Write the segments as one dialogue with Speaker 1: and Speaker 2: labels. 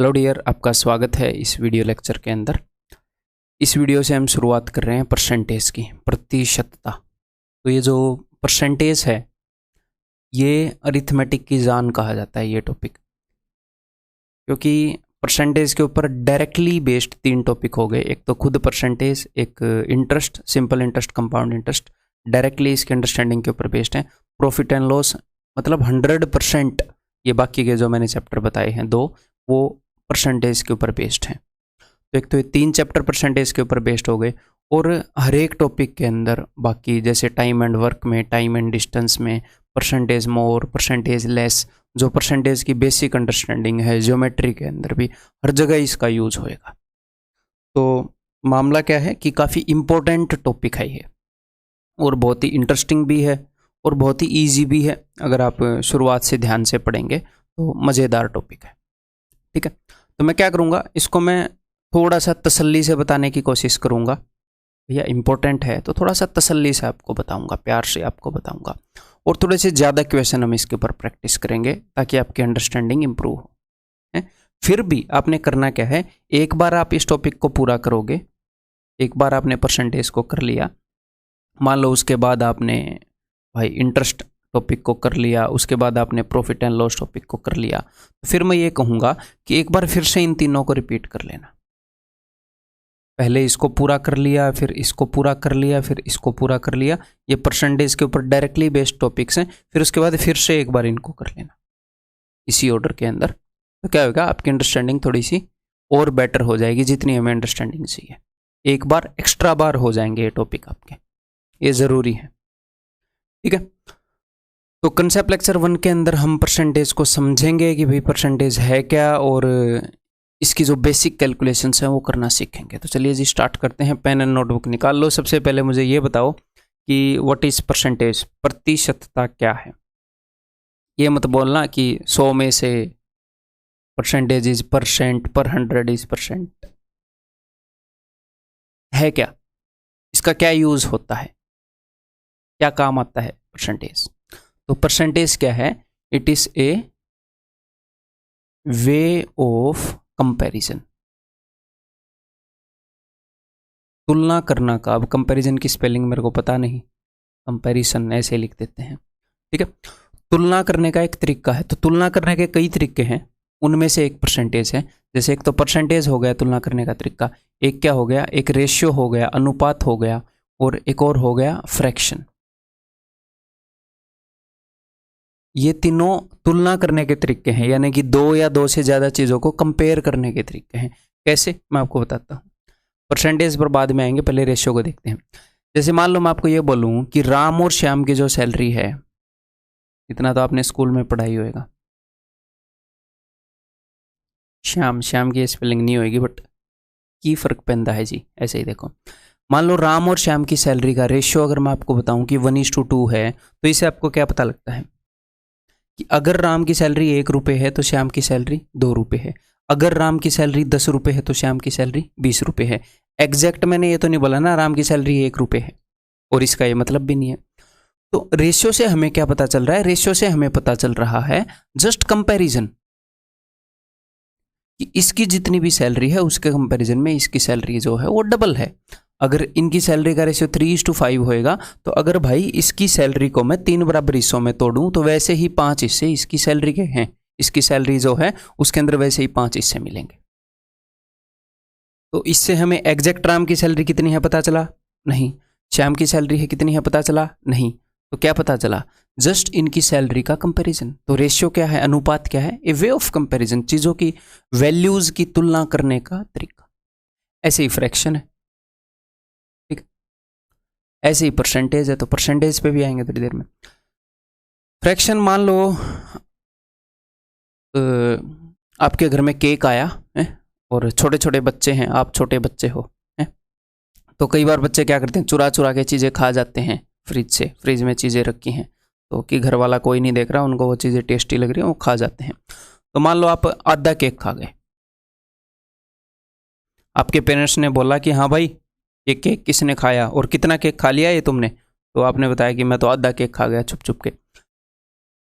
Speaker 1: Hello dear, आपका स्वागत है इस वीडियो लेक्चर के अंदर। इस वीडियो से हम शुरुआत कर रहे हैं परसेंटेज की, प्रतिशतता। तो ये जो परसेंटेज है ये अरिथमेटिक की जान कहा जाता है ये टॉपिक, क्योंकि परसेंटेज के ऊपर डायरेक्टली बेस्ड 3 टॉपिक हो गए। एक तो खुद परसेंटेज, एक interest, simple interest, compound interest, directly इसके अंडरस्टैंडिंग के ऊपर बेस्ड है। प्रॉफिट एंड लॉस मतलब 100%, ये बाकी के जो मैंने चैप्टर बताए हैं 2, वो परसेंटेज के ऊपर बेस्ड हैं। तो एक तो ये 3 चैप्टर परसेंटेज के ऊपर बेस्ड हो गए, और हर एक टॉपिक के अंदर बाकी जैसे टाइम एंड वर्क में, टाइम एंड डिस्टेंस में परसेंटेज मोर, परसेंटेज लेस, जो परसेंटेज की बेसिक अंडरस्टैंडिंग है, ज्योमेट्री के अंदर भी हर जगह इसका यूज होएगा। तो मामला क्या है कि काफ़ी इम्पोर्टेंट टॉपिक है ये, और बहुत ही इंटरेस्टिंग भी है और बहुत ही ईजी भी है। अगर आप शुरुआत से ध्यान से पढ़ेंगे तो मज़ेदार टॉपिक है। ठीक है, तो मैं क्या करूँगा, इसको मैं थोड़ा सा तसल्ली से बताने की कोशिश करूँगा। भैया इंपॉर्टेंट है तो थोड़ा सा तसल्ली से आपको बताऊँगा, प्यार से आपको बताऊँगा, और थोड़े से ज़्यादा क्वेश्चन हम इसके ऊपर प्रैक्टिस करेंगे ताकि आपकी अंडरस्टैंडिंग इम्प्रूव हो। है, फिर भी आपने करना क्या है, एक बार आप इस टॉपिक को पूरा करोगे, एक बार आपने परसेंटेज को कर लिया, मान लो उसके बाद आपने भाई इंटरेस्ट टॉपिक को कर लिया, उसके बाद आपने प्रॉफिट एंड लॉस टॉपिक को कर लिया, तो फिर मैं ये कहूँगा कि एक बार फिर से इन तीनों को रिपीट कर लेना। पहले इसको पूरा कर लिया, फिर इसको पूरा कर लिया, फिर इसको पूरा कर लिया। ये परसेंटेज के ऊपर डायरेक्टली बेस्ड टॉपिक्स हैं। फिर उसके बाद फिर से एक बार इनको कर लेना इसी ऑर्डर के अंदर। तो क्या होगा, आपकी अंडरस्टैंडिंग थोड़ी सी और बेटर हो जाएगी, जितनी हमें अंडरस्टैंडिंग चाहिए। एक बार एक्स्ट्रा बार हो जाएंगे ये टॉपिक आपके, ये ज़रूरी है। ठीक है, तो कंसेप्ट लेक्चर 1 के अंदर हम परसेंटेज को समझेंगे कि भाई परसेंटेज है क्या, और इसकी जो बेसिक कैलकुलेशंस हैं वो करना सीखेंगे। तो चलिए जी स्टार्ट करते हैं। पेन एंड नोटबुक निकाल लो। सबसे पहले मुझे ये बताओ कि व्हाट इज परसेंटेज, प्रतिशतता क्या है। ये मत बोलना कि 100 में से परसेंटेज इज परसेंट, पर 100 इज परसेंट। है क्या, इसका क्या यूज होता है, क्या काम आता है परसेंटेज। तो परसेंटेज क्या है, it is a way of comparison, तुलना करना का। अब कंपैरिजन की स्पेलिंग मेरे को पता नहीं, कंपैरिजन ऐसे लिख देते हैं। ठीक है, तुलना करने का एक तरीका है। तो तुलना करने के कई तरीके हैं, उनमें से एक परसेंटेज है। जैसे एक तो परसेंटेज हो गया तुलना करने का तरीका, एक क्या हो गया, एक रेशियो हो गया, अनुपात हो गया, और एक और हो गया फ्रैक्शन। ये तीनों तुलना करने के तरीके हैं, यानी कि 2 या 2 से ज़्यादा चीज़ों को कंपेयर करने के तरीके हैं। कैसे, मैं आपको बताता हूँ। परसेंटेज पर बाद में आएंगे, पहले रेशियो को देखते हैं। जैसे मान लो मैं आपको ये बोलूँ कि राम और श्याम की जो सैलरी है, इतना तो आपने स्कूल में पढ़ाई होएगा। श्याम, श्याम की स्पेलिंग नहीं होएगी, बट की फर्क पैदा है जी। ऐसे ही देखो, मान लो राम और श्याम की सैलरी का रेशियो अगर मैं आपको बताऊं कि 1:2 है, तो इसे आपको क्या पता लगता है कि अगर राम की सैलरी 1 रुपये है तो श्याम की सैलरी 2 रुपये है। अगर राम की सैलरी 10 रुपये है तो श्याम की सैलरी 20 रुपये है। एग्जैक्ट मैंने ये तो नहीं बोला ना राम की सैलरी 1 रुपये है, और इसका ये मतलब भी नहीं है। तो रेशियो से हमें क्या पता चल रहा है, रेशियो से हमें पता चल रहा है जस्ट कंपैरिजन, कि इसकी जितनी भी सैलरी है उसके कंपैरिजन में इसकी सैलरी जो है वो डबल है। अगर इनकी सैलरी का रेशियो 3:5 होएगा, तो अगर भाई इसकी सैलरी को मैं 3 बराबर हिस्सों में तोड़ूं तो वैसे ही 5 हिस्से इसकी सैलरी के हैं। इसकी सैलरी जो है उसके अंदर वैसे ही 5 हिस्से मिलेंगे। तो इससे हमें एग्जैक्ट राम की सैलरी कितनी है पता चला नहीं, श्याम की सैलरी है कितनी है पता चला नहीं। तो क्या पता चला, जस्ट इनकी सैलरी का कंपैरिजन। तो रेशियो क्या है, अनुपात क्या है, ए वे ऑफ कंपैरिजन, चीज़ों की वैल्यूज की तुलना करने का तरीका। ऐसे ही फ्रैक्शन है, ठीक, ऐसे ही परसेंटेज है। तो परसेंटेज पे भी आएंगे थोड़ी देर में। फ्रैक्शन, मान लो आपके घर में केक आया है, और छोटे छोटे बच्चे हैं, आप छोटे बच्चे हो, है? तो कई बार बच्चे क्या करते हैं, चुरा चुरा के चीज़ें खा जाते हैं फ्रिज से। फ्रिज में चीज़ें रखी हैं तो कि घर वाला कोई नहीं देख रहा, उनको वो चीज़ें टेस्टी लग रही हैं, वो खा जाते हैं। तो मान लो आप आधा केक खा गए, आपके पेरेंट्स ने बोला कि हाँ भाई ये केक किसने खाया और कितना केक खा लिया ये तुमने। तो आपने बताया कि मैं तो आधा केक खा गया छुप छुप के।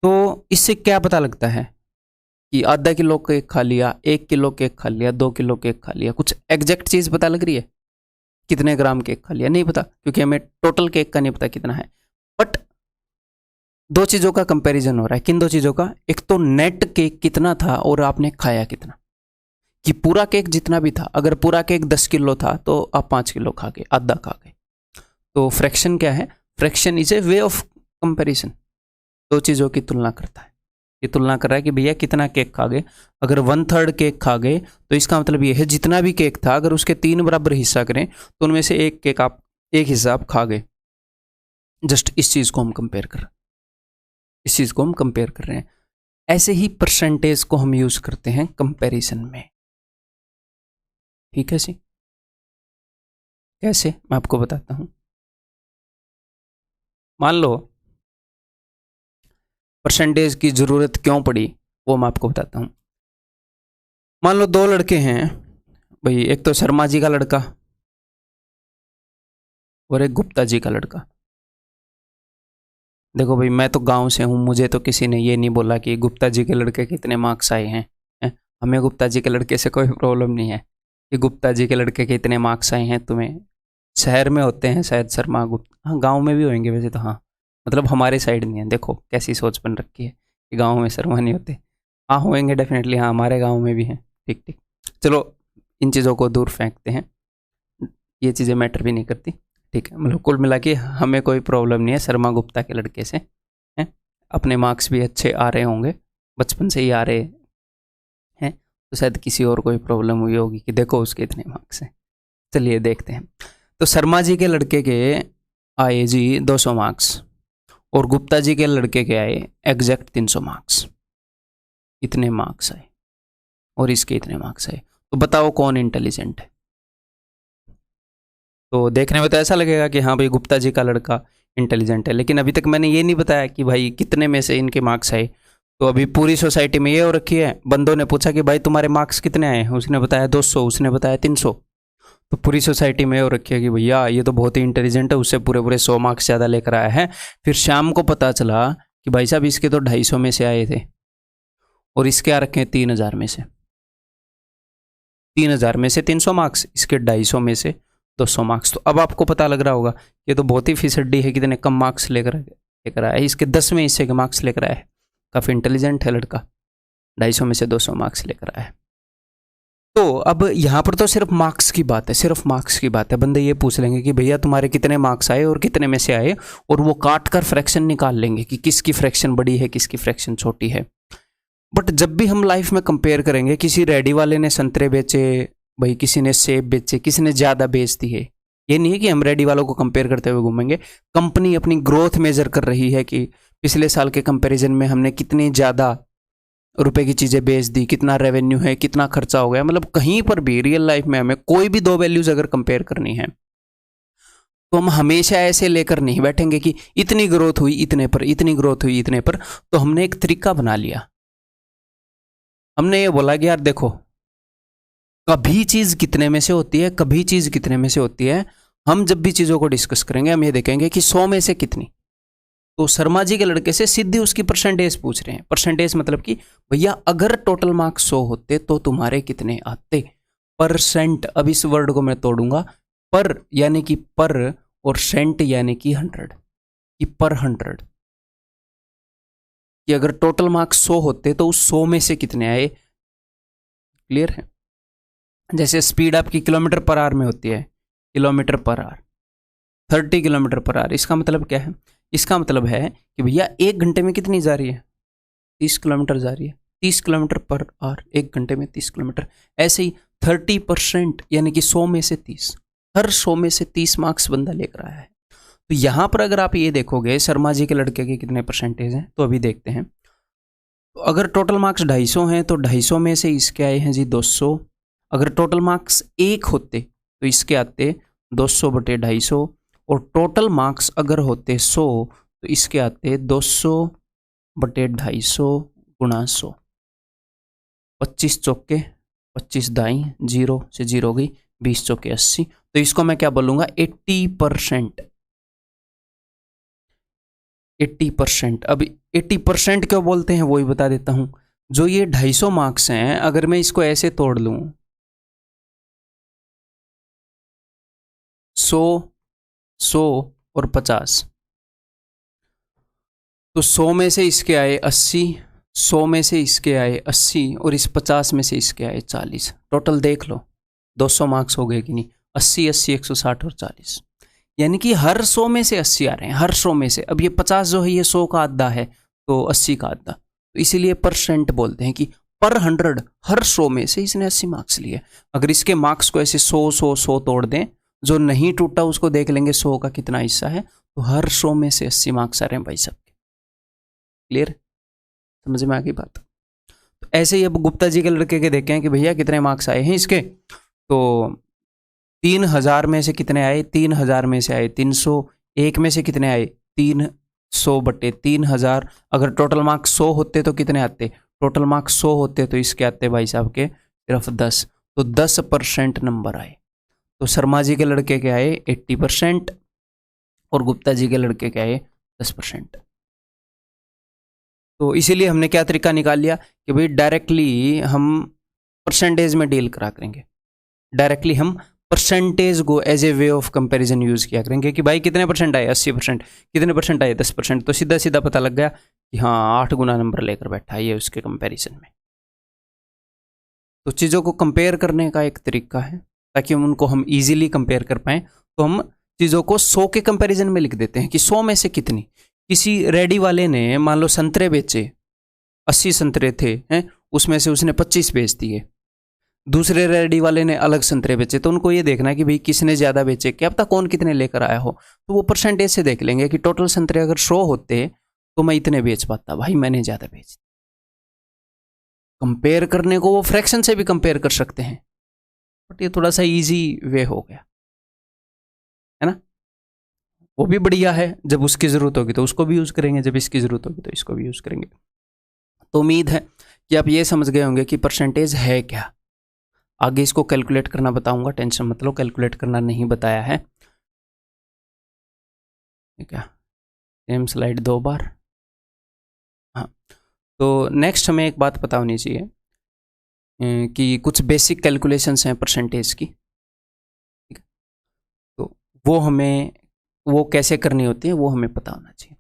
Speaker 1: तो इससे क्या पता लगता है कि आधा किलो केक खा लिया, 1 किलो केक खा लिया, 2 किलो केक खा लिया, कुछ एग्जैक्ट चीज़ पता लग रही है? कितने ग्राम केक खा लिया नहीं पता, क्योंकि हमें टोटल केक का नहीं पता कितना है। बट दो चीज़ों का कंपैरिजन हो रहा है। किन दो चीज़ों का? एक तो नेट केक कितना था और आपने खाया कितना, कि पूरा केक जितना भी था, अगर पूरा केक 10 किलो था तो आप 5 किलो खा गए, आधा खा गए। तो फ्रैक्शन क्या है? Fraction is a way of comparison. दो चीज़ों की तुलना करता है। ये तुलना कर रहा है कि भैया कितना केक खा गए। अगर 1/3 केक खा गए तो इसका मतलब ये है जितना भी केक था अगर उसके 3 बराबर हिस्सा करें तो उनमें से एक केक आप, एक हिस्सा आप खा गए। जस्ट इस चीज़ को हम कंपेयर कर रहे हैं, इस चीज़ को हम कंपेयर कर रहे हैं। ऐसे ही परसेंटेज को हम यूज करते हैं कंपैरिजन में। ठीक है सी? कैसे? मैं आपको बताता हूं। मान लो परसेंटेज की जरूरत क्यों पड़ी, वो मैं आपको बताता हूं। मान लो दो लड़के हैं भाई, एक तो शर्मा जी का लड़का और एक गुप्ता जी का लड़का। देखो भाई, मैं तो गांव से हूँ, मुझे तो किसी ने ये नहीं बोला कि गुप्ता जी के लड़के कितने मार्क्स आए हैं। हमें गुप्ता जी के लड़के से कोई प्रॉब्लम नहीं है कि गुप्ता जी के लड़के के इतने मार्क्स आए हैं। तुम्हें शहर में होते हैं शायद शर्मा गुप्ता, हाँ गांव में भी होंगे वैसे तो, हाँ मतलब हमारे साइड नहीं है। देखो कैसी सोच बन रखी है कि गांव में शर्मा नहीं होते। हाँ होंगे डेफिनेटली, हाँ हमारे गांव में भी हैं। ठीक ठीक, चलो इन चीज़ों को दूर फेंकते हैं, ये चीज़ें मैटर भी नहीं करती। ठीक है, मतलब कुल मिला के हमें कोई प्रॉब्लम नहीं है शर्मा गुप्ता के लड़के से, हैं। अपने मार्क्स भी अच्छे आ रहे होंगे, बचपन से ही आ रहे हैं। तो शायद किसी और कोई प्रॉब्लम हुई होगी कि देखो उसके इतने मार्क्स हैं। चलिए देखते हैं। तो शर्मा जी के लड़के के आए जी 200 मार्क्स और गुप्ता जी के लड़के के आए एग्जैक्ट 300 मार्क्स। इतने मार्क्स आए और इसके इतने मार्क्स आए। तो बताओ कौन इंटेलिजेंट है? तो देखने में तो ऐसा लगेगा कि हाँ भाई गुप्ता जी का लड़का इंटेलिजेंट है, लेकिन अभी तक मैंने ये नहीं बताया कि भाई कितने में से इनके मार्क्स आए। तो अभी पूरी सोसाइटी में ये हो रखी है, बंदों ने पूछा कि भाई तुम्हारे मार्क्स कितने आए हैं, उसने बताया 200, उसने बताया 300। तो पूरी सोसाइटी में हो रखी है कि भैया ये तो बहुत ही इंटेलिजेंट है, उससे पूरे पूरे 100 मार्क्स ज़्यादा लेकर आया है। फिर शाम को पता चला कि भाई साहब इसके तो 250 में से आए थे और इसके आ रखे हैं 3000 में से। 3000 में से 300 मार्क्स, इसके 250 में से 200 मार्क्स। तो अब आपको पता लग रहा होगा ये तो बहुत ही फिसड्डी है, कितने कम मार्क्स लेकर आया है, इसके 10वें हिस्से के मार्क्स लेकर आया है। काफ़ी इंटेलिजेंट है लड़का, 250 में से 200 मार्क्स लेकर आया है। तो अब यहाँ पर तो सिर्फ मार्क्स की बात है, सिर्फ मार्क्स की बात है। बंदे ये पूछ लेंगे कि भैया तुम्हारे कितने मार्क्स आए और कितने में से आए, और वो काट कर फ्रैक्शन निकाल लेंगे कि किसकी फ्रैक्शन बड़ी है किसकी फ्रैक्शन छोटी है। बट जब भी हम लाइफ में कंपेयर करेंगे, किसी रेडी वाले ने संतरे बेचे, भाई किसी ने सेब बेचे, किसी ने ज़्यादा बेच दिए, ये नहीं है कि हम रेडी वालों को कंपेयर करते हुए घूमेंगे। कंपनी अपनी ग्रोथ मेजर कर रही है कि पिछले साल के कंपैरिजन में हमने कितनी ज़्यादा रुपए की चीज़ें बेच दी, कितना रेवेन्यू है, कितना खर्चा हो गया। मतलब कहीं पर भी रियल लाइफ में हमें कोई भी दो वैल्यूज़ अगर कंपेयर करनी है तो हम हमेशा ऐसे लेकर नहीं बैठेंगे कि इतनी ग्रोथ हुई इतने पर, इतनी ग्रोथ हुई इतने पर। तो हमने एक तरीका बना लिया, हमने ये बोला कि यार देखो कभी चीज़ कितने में से होती है, कभी चीज़ कितने में से होती है। हम जब भी चीज़ों को डिस्कस करेंगे हम ये देखेंगे कि 100 में से कितनी। तो शर्मा जी के लड़के से सीधी उसकी परसेंटेज पूछ रहे हैं। परसेंटेज मतलब कि भैया अगर टोटल मार्क्स 100 होते तो तुम्हारे कितने आते। परसेंट, अब इस वर्ड को मैं तोड़ूंगा, पर यानी कि पर और सेंट यानी कि 100, कि पर 100, कि अगर टोटल मार्क्स 100 होते तो उस 100 में से कितने आए। क्लियर है? जैसे स्पीड आपकी किलोमीटर पर आवर में होती है, kilometre per hour, 30 kilometre per hour. इसका मतलब क्या है? इसका मतलब है कि भैया 1 घंटे में कितनी जा रही है, 30 किलोमीटर जा रही है। 30 किलोमीटर पर आवर, 1 घंटे में 30 किलोमीटर। ऐसे ही 30% यानी कि 100 में से 30, हर 100 में से 30 मार्क्स बंदा लेकर आया है। तो यहां पर अगर आप ये देखोगे शर्मा जी के लड़के के कितने परसेंटेज हैं, तो अभी देखते हैं। तो अगर टोटल मार्क्स 250 हैं तो 250 में से इसके आए हैं जी 200। अगर टोटल मार्क्स 1 होते तो इसके आते 200 बटे 250, और टोटल मार्क्स अगर होते 100 तो इसके आते 200 बटे 250 गुणा 100। 25 चौके 25 दाई, 0 से 0 गई, 20 चौके 80। तो इसको मैं क्या बोलूंगा, 80%। 80%। अब 80% क्यों बोलते हैं वो ही बता देता हूं। जो ये 250 मार्क्स हैं, अगर मैं इसको ऐसे तोड़ लूं, 100, 100 और 50, तो 100 में से इसके आए 80, 100 में से इसके आए 80 और इस 50 में से इसके आए 40। टोटल देख लो 200 मार्क्स हो गए कि नहीं, 80, 80, 160 और 40, यानी कि हर 100 में से 80 आ रहे हैं, हर 100 में से। अब ये 50 जो है ये 100 का आधा है, तो 80 का आधा, तो इसीलिए परसेंट बोलते हैं कि पर 100 हर 100 में से इसने 80 मार्क्स लिए। अगर इसके मार्क्स को ऐसे 100, 100, 100 तोड़ दें, जो नहीं टूटा उसको देख लेंगे 100 का कितना हिस्सा है, तो हर 100 में से 80 मार्क्स आ रहे हैं भाई साहब। क्लियर, समझ में आ गई बात? तो ऐसे ही अब गुप्ता जी के लड़के के देखें कि भैया कितने मार्क्स आए हैं इसके, तो 3000 में से कितने आए, 3000 में से आए 300, एक में से कितने आए 300 बटे 3000। अगर टोटल मार्क्स 100 होते तो कितने आते, टोटल मार्क्स 100 होते तो इसके आते भाई साहब के सिर्फ 10, तो 10% नंबर आए। तो शर्मा जी के लड़के के आए 80% और गुप्ता जी के लड़के के आए 10%। तो इसीलिए हमने क्या तरीका निकाल लिया कि भाई डायरेक्टली हम परसेंटेज में डील करा करेंगे, डायरेक्टली हम परसेंटेज को as a way of comparison use किया करेंगे कि भाई कितने परसेंट आए 80%, कितने परसेंट आए 10%, तो सीधा सीधा पता लग गया कि हाँ 8 गुना नंबर लेकर बैठा है ये उसके कंपैरिजन में। तो चीज़ों को कंपेयर करने का एक तरीका है, ताकि हम उनको हम इजीली कंपेयर कर पाएँ, तो हम चीज़ों को 100 के कंपैरिजन में लिख देते हैं कि 100 में से कितनी। किसी रेडी वाले ने मान लो संतरे बेचे, 80 संतरे थे हैं, उसमें से उसने 25 बेच दिए। दूसरे रेडी वाले ने अलग संतरे बेचे, तो उनको ये देखना है कि भाई किसने ज़्यादा बेचे, क्या पता कौन कितने लेकर आया हो। तो वो परसेंटेज से देख लेंगे कि टोटल संतरे अगर 100 होते तो मैं इतने बेच पाता, भाई मैंने ज़्यादा बेच। कंपेयर करने को वो फ्रैक्शन से भी कंपेयर कर सकते हैं, बट ये थोड़ा सा ईजी वे हो गया है ना। वो भी बढ़िया है, जब उसकी ज़रूरत होगी तो उसको भी यूज़ करेंगे, जब इसकी ज़रूरत होगी तो इसको भी यूज़ करेंगे। तो उम्मीद है कि आप ये समझ गए होंगे कि परसेंटेज है क्या। आगे इसको कैलकुलेट करना बताऊंगा, टेंशन मत लो, कैलकुलेट करना नहीं बताया है। ठीक है, सेम स्लाइड 2 बार। हाँ, तो नेक्स्ट हमें एक बात पता होनी चाहिए कि कुछ बेसिक कैलकुलेशंस हैं परसेंटेज की। ठीक है, तो वो कैसे करनी होती है वो हमें पता होना चाहिए।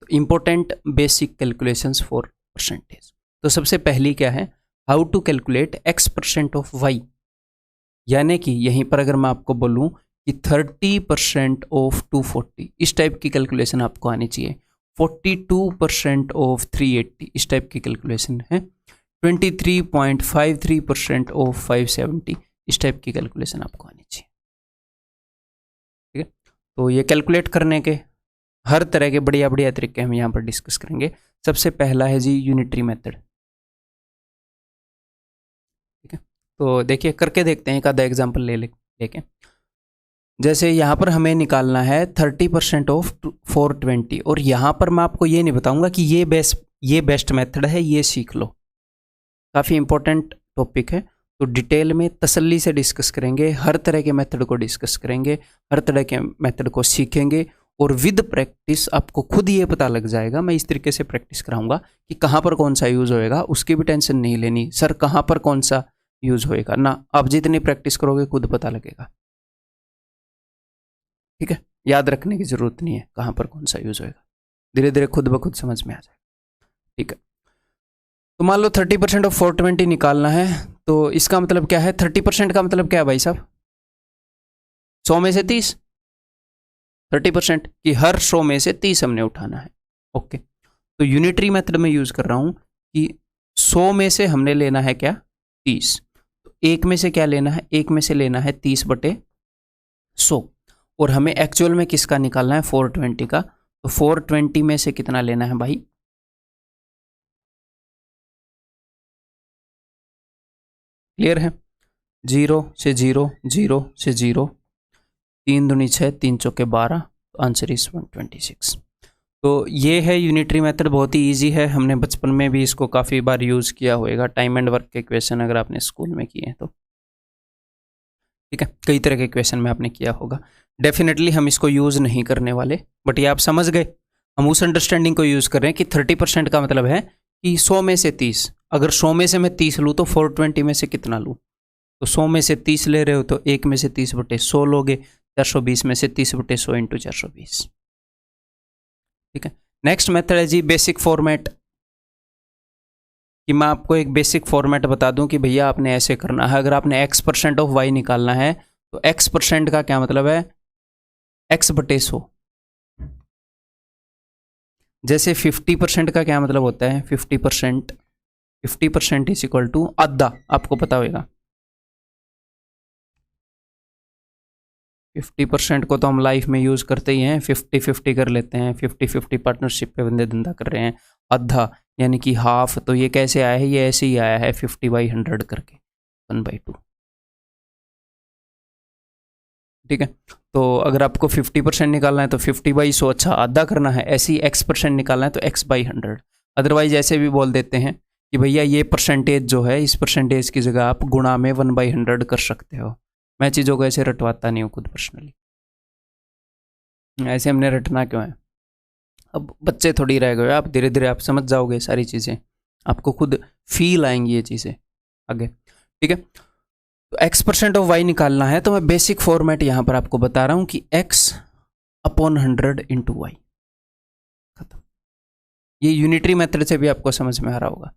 Speaker 1: तो important basic calculations for percentage. तो सबसे पहली क्या है, how to calculate x% of y, यानी कि यहीं पर अगर मैं आपको बोलूं कि 30% ऑफ 240, इस टाइप की कैलकुलेशन आपको आनी चाहिए। 42% ऑफ 380, इस टाइप की कैलकुलेशन है। 23.53% ऑफ 570, इस टाइप की कैलकुलेशन आपको आनी चाहिए। ठीक है, तो ये कैलकुलेट करने के हर तरह के बढ़िया बढ़िया तरीके हम यहाँ पर डिस्कस करेंगे। सबसे पहला है जी यूनिटरी मेथड। ठीक है, तो देखिए करके देखते हैं, एक आधा एग्जाम्पल लेके। जैसे यहाँ पर हमें निकालना है 30% ऑफ 420, और यहाँ पर मैं आपको ये नहीं बताऊंगा कि ये बेस्ट मेथड है, ये सीख लो। काफ़ी इंपॉर्टेंट टॉपिक है, तो डिटेल में तसल्ली से डिस्कस करेंगे, हर तरह के मेथड को डिस्कस करेंगे, हर तरह के मेथड को सीखेंगे, और विद प्रैक्टिस आपको खुद ये पता लग जाएगा। मैं इस तरीके से प्रैक्टिस कराऊंगा कि कहाँ पर कौन सा यूज़ होएगा, उसकी भी टेंशन नहीं लेनी, सर कहाँ पर कौन सा यूज़ होएगा ना, आप जितनी प्रैक्टिस करोगे खुद पता लगेगा। ठीक है, याद रखने की ज़रूरत नहीं है कहाँ पर कौन सा यूज़ होएगा, धीरे धीरे खुद ब खुद समझ में आ जाएगा। ठीक है, तो मान लो 30% ऑफ 420 निकालना है, तो इसका मतलब क्या है, 30% का मतलब क्या है भाई साहब, 100 में से 30, 30% कि हर 100 में से 30 हमने उठाना है। ओके, तो यूनिटरी मेथड में यूज़ कर रहा हूँ कि 100 में से हमने लेना है क्या 30, तो एक में से क्या लेना है, एक में से लेना है 30 बटे 100, और हमें एक्चुअल में किसका निकालना है 420 का, तो 420 में से कितना लेना है भाई, क्लियर है, 0 से 0, 0 से 0, 3 दूनी 6, 3 चौके 12, तो आंसर इज 126। तो ये है यूनिटरी मेथड, बहुत ही इजी है, हमने बचपन में भी इसको काफ़ी बार यूज़ किया होएगा, टाइम एंड वर्क के क्वेश्चन अगर आपने स्कूल में किए हैं तो। ठीक है, कई तरह के क्वेश्चन में आपने किया होगा। डेफिनेटली हम इसको यूज़ नहीं करने वाले, बट ये आप समझ गए, हम उस अंडरस्टैंडिंग को यूज़ कर रहे हैं कि 30% का मतलब है कि 100 में से 30, अगर 100 में से मैं 30 लूँ तो 420 में से कितना लूँ? तो 100 में से 30 ले रहे हो तो 1 में से 30/100 लोगे, 420 में से 30/100 इंटू 420। ठीक है। नेक्स्ट मेथड है जी बेसिक फॉर्मेट, कि मैं आपको एक बेसिक फॉर्मेट बता दूं कि भैया आपने ऐसे करना है। अगर आपने x% ऑफ y निकालना है तो x% का क्या मतलब है? x/100। जैसे 50% का क्या मतलब होता है? 50% इज इक्वल टू आधा, आपको पता होगा। 50% को तो हम लाइफ में यूज करते ही हैं, 50-50 कर लेते हैं, 50-50 पार्टनरशिप पे बंदे धंधा कर रहे हैं। आधा यानी कि हाफ, तो ये कैसे आया है? ये ऐसे ही आया है 50/100 करके 1/2। ठीक है। तो अगर आपको 50% निकालना है तो 50/100, अच्छा आधा करना है। ऐसे ही x% निकालना है तो x/100। अदरवाइज ऐसे भी बोल देते हैं कि भैया ये परसेंटेज जो है, इस परसेंटेज की जगह आप गुणा में 1/100 कर सकते हो। मैं चीज़ों को ऐसे रटवाता नहीं हूँ खुद पर्सनली। ऐसे हमने रटना क्यों है? अब बच्चे थोड़ी रह गए, आप धीरे धीरे आप समझ जाओगे सारी चीज़ें, आपको खुद फील आएंगी ये चीज़ें आगे। ठीक है। तो x% ऑफ y निकालना है तो मैं बेसिक फॉर्मेट यहां पर आपको बता रहा हूं कि x/100 इंटू वाई। खत्म। ये यूनिटरी मेथड से भी आपको समझ में आ रहा होगा।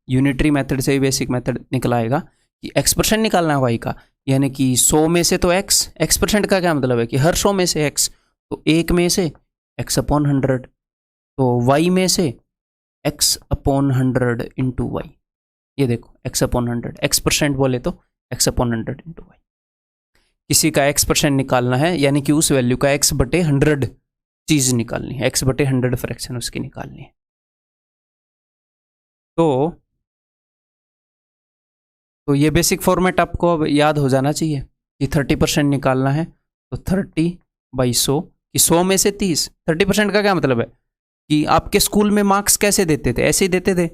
Speaker 1: यूनिटरी मेथड से ही बेसिक मेथड निकल आएगा कि x% निकालना है y का, यानी कि 100 में से तो x% का क्या मतलब है कि हर 100 में से x, तो 1 में से x/100, तो y में से x/100 इंटू वाई। ये देखो x/100, x% बोले तो x/100 इंटू वाई। किसी का x% निकालना है यानी कि उस वैल्यू का x/100 चीज निकालनी है, x/100 फ्रैक्शन उसकी निकालनी है। तो ये बेसिक फॉर्मेट आपको अब याद हो जाना चाहिए कि 30% निकालना है तो 30/100 कि 100 में से 30। 30% का क्या मतलब है कि आपके स्कूल में मार्क्स कैसे देते थे? ऐसे ही देते थे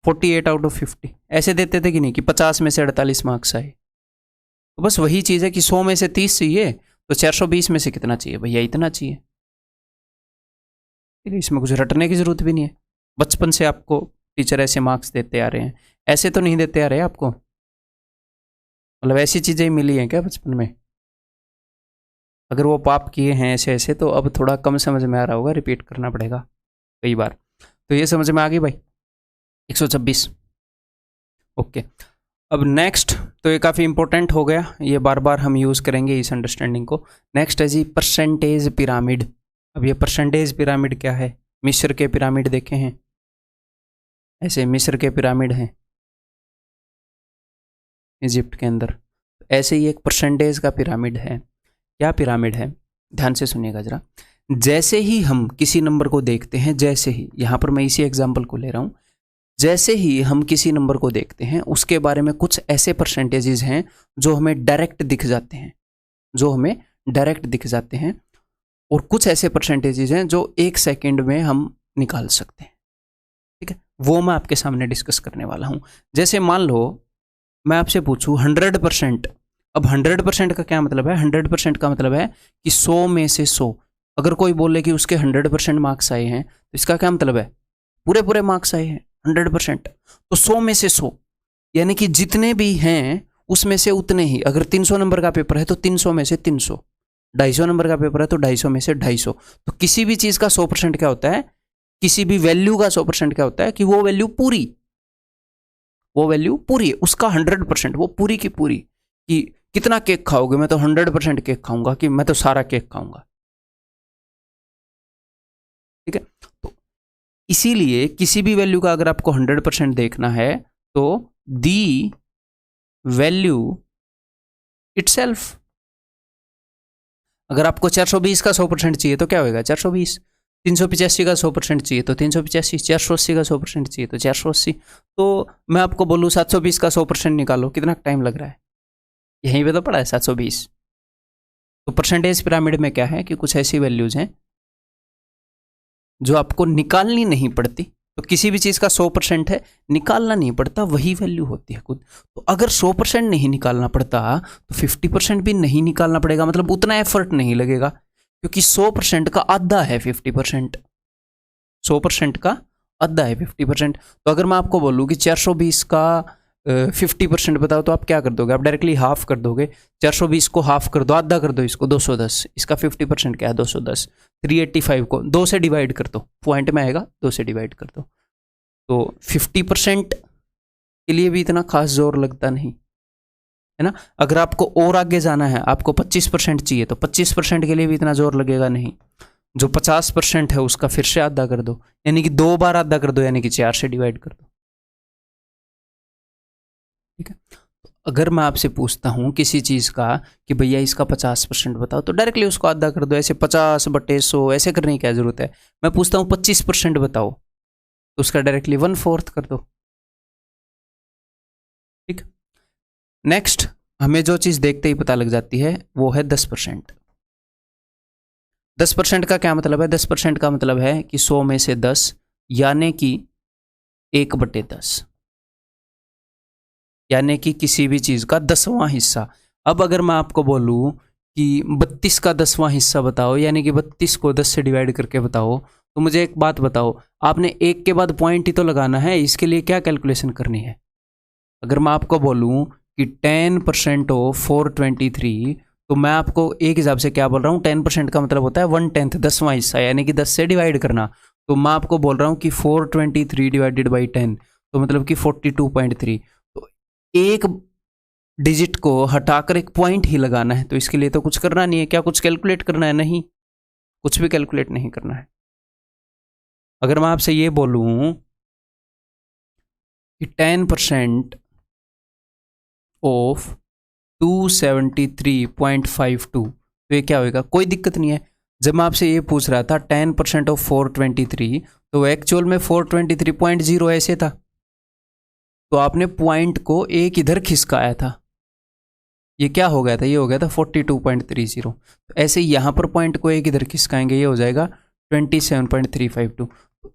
Speaker 1: 48 आउट ऑफ 50, ऐसे देते थे कि नहीं कि 50 में से 48 मार्क्स आए। तो बस वही चीज़ है कि 100 में से 30 चाहिए तो 420 में से कितना चाहिए? भैया इतना चाहिए। ठीक है, इसमें कुछ रटने की जरूरत भी नहीं है। बचपन से आपको टीचर ऐसे मार्क्स देते आ रहे हैं, ऐसे तो नहीं देते आ रहे आपको, मतलब ऐसी चीज़ें मिली हैं क्या बचपन में? अगर वो पाप किए हैं ऐसे ऐसे तो अब थोड़ा कम समझ में आ रहा होगा, रिपीट करना पड़ेगा कई बार। तो ये समझ में आ गई भाई 126। ओके। अब नेक्स्ट, तो ये काफ़ी इंपॉर्टेंट हो गया, ये बार बार हम यूज़ करेंगे इस अंडरस्टैंडिंग को। नेक्स्ट है जी परसेंटेज पिरामिड। अब ये परसेंटेज पिरामिड क्या है? मिस्र के पिरामिड देखे हैं? ऐसे मिस्र के पिरामिड हैं इजिप्ट के अंदर, ऐसे ही एक परसेंटेज का पिरामिड है। क्या पिरामिड है? ध्यान से सुनिएगा जरा। जैसे ही हम किसी नंबर को देखते हैं, जैसे ही, यहां पर मैं इसी एग्जांपल को ले रहा हूं, जैसे ही हम किसी नंबर को देखते हैं उसके बारे में कुछ ऐसे परसेंटेजेस हैं जो हमें डायरेक्ट दिख जाते हैं, जो हमें डायरेक्ट दिख जाते हैं, और कुछ ऐसे परसेंटेजेस हैं जो 1 सेकेंड में हम निकाल सकते हैं। ठीक है, वो मैं आपके सामने डिस्कस करने वाला हूं। जैसे मान लो मैं आपसे पूछूं 100%। अब 100% का क्या मतलब है? 100% का मतलब है कि 100 में से 100। अगर कोई बोले कि उसके 100% मार्क्स आए हैं तो इसका क्या मतलब है? पूरे पूरे मार्क्स आए हैं 100%। तो 100 में से 100 यानी कि जितने भी हैं उसमें से उतने ही। अगर 300 नंबर का पेपर है तो 300 में से 300, 250 नंबर का पेपर है तो 250 में से 250। तो किसी भी चीज का 100% क्या होता है? किसी भी वैल्यू का 100% क्या होता है कि वो वैल्यू पूरी, वो वैल्यू पूरी है, उसका 100%, वो पूरी की पूरी। कि कितना केक खाओगे? मैं तो 100% केक खाऊंगा, कि मैं तो सारा केक खाऊंगा। ठीक है, तो इसीलिए किसी भी वैल्यू का अगर आपको 100% देखना है तो दी वैल्यू इटसेल्फ। अगर आपको 420 का 100% चाहिए तो क्या होगा? 420। 385 का 100% चाहिए तो 385। 480 का 100% चाहिए तो 480। तो मैं आपको बोलूँ 720 का 100% निकालो, कितना टाइम लग रहा है? यहीं पे तो पड़ा है 720। तो परसेंटेज पिरामिड में क्या है कि कुछ ऐसी वैल्यूज हैं जो आपको निकालनी नहीं पड़ती। तो किसी भी चीज़ का 100% है, निकालना नहीं पड़ता, वही वैल्यू होती है खुद। तो अगर 100% नहीं निकालना पड़ता तो 50% भी नहीं निकालना पड़ेगा, मतलब उतना एफर्ट नहीं लगेगा, क्योंकि 100% का आधा है 50%। 100% का आधा है 50%। तो अगर मैं आपको बोलूँ कि 420 का 50% बताओ तो आप क्या कर दोगे? आप डायरेक्टली हाफ कर दोगे। 420 को हाफ कर दो, आधा कर दो इसको, 210। इसका 50% क्या है? 210। 385 को 2 से डिवाइड कर दो, पॉइंट में आएगा, 2 से डिवाइड कर दो। तो 50% के लिए भी इतना खास जोर लगता नहीं है ना। अगर आपको और आगे जाना है, आपको 25% चाहिए, तो 25% के लिए भी इतना जोर लगेगा नहीं। जो 50% है उसका फिर से आधा कर दो, यानी कि 2 बार आधा कर दो, यानी कि 4 से डिवाइड कर दो। ठीक है। तो अगर मैं आपसे पूछता हूं किसी चीज का कि भैया इसका 50% बताओ, तो डायरेक्टली उसको आधा कर दो। ऐसे 50/100 ऐसे करने की क्या जरूरत है? मैं पूछता हूं 25% बताओ, तो उसका डायरेक्टली 1/4 कर दो। ठीक। नेक्स्ट, हमें जो चीज देखते ही पता लग जाती है वो है 10%। 10% का क्या मतलब है? 10% का मतलब है कि 100 में से 10, यानी कि 1/10, यानी कि किसी भी चीज का 10वां हिस्सा। अब अगर मैं आपको बोलूं कि 32 का 10वां हिस्सा बताओ, यानी कि 32 को 10 से डिवाइड करके बताओ, तो मुझे एक बात बताओ, आपने एक के बाद पॉइंट ही तो लगाना है, इसके लिए क्या कैलकुलेशन करनी है? अगर मैं आपको बोलूं कि 10% ऑफ 423, तो मैं आपको एक हिसाब से क्या बोल रहा हूँ? 10% का मतलब होता है 1/10, 10वां हिस्सा, यानी कि 10 से डिवाइड करना। तो मैं आपको बोल रहा हूँ कि 423 डिवाइडेड बाई 10, तो मतलब कि 42.3। तो एक डिजिट को हटाकर एक पॉइंट ही लगाना है, तो इसके लिए तो कुछ करना नहीं है। क्या कुछ कैलकुलेट करना है? नहीं, कुछ भी कैलकुलेट नहीं करना है। अगर मैं आपसे ये बोलूं कि 10% ऑफ 273.52, तो ये क्या होगा? कोई दिक्कत नहीं है। जब मैं आपसे ये पूछ रहा था 10% ऑफ 423, तो एक्चुअल में 423.0 ऐसे था, तो आपने पॉइंट को एक इधर खिसकाया था, ये क्या हो गया था? ये हो गया था 42.30। तो ऐसे यहाँ पर पॉइंट को एक इधर खिसकाएंगे, ये हो जाएगा 27.352।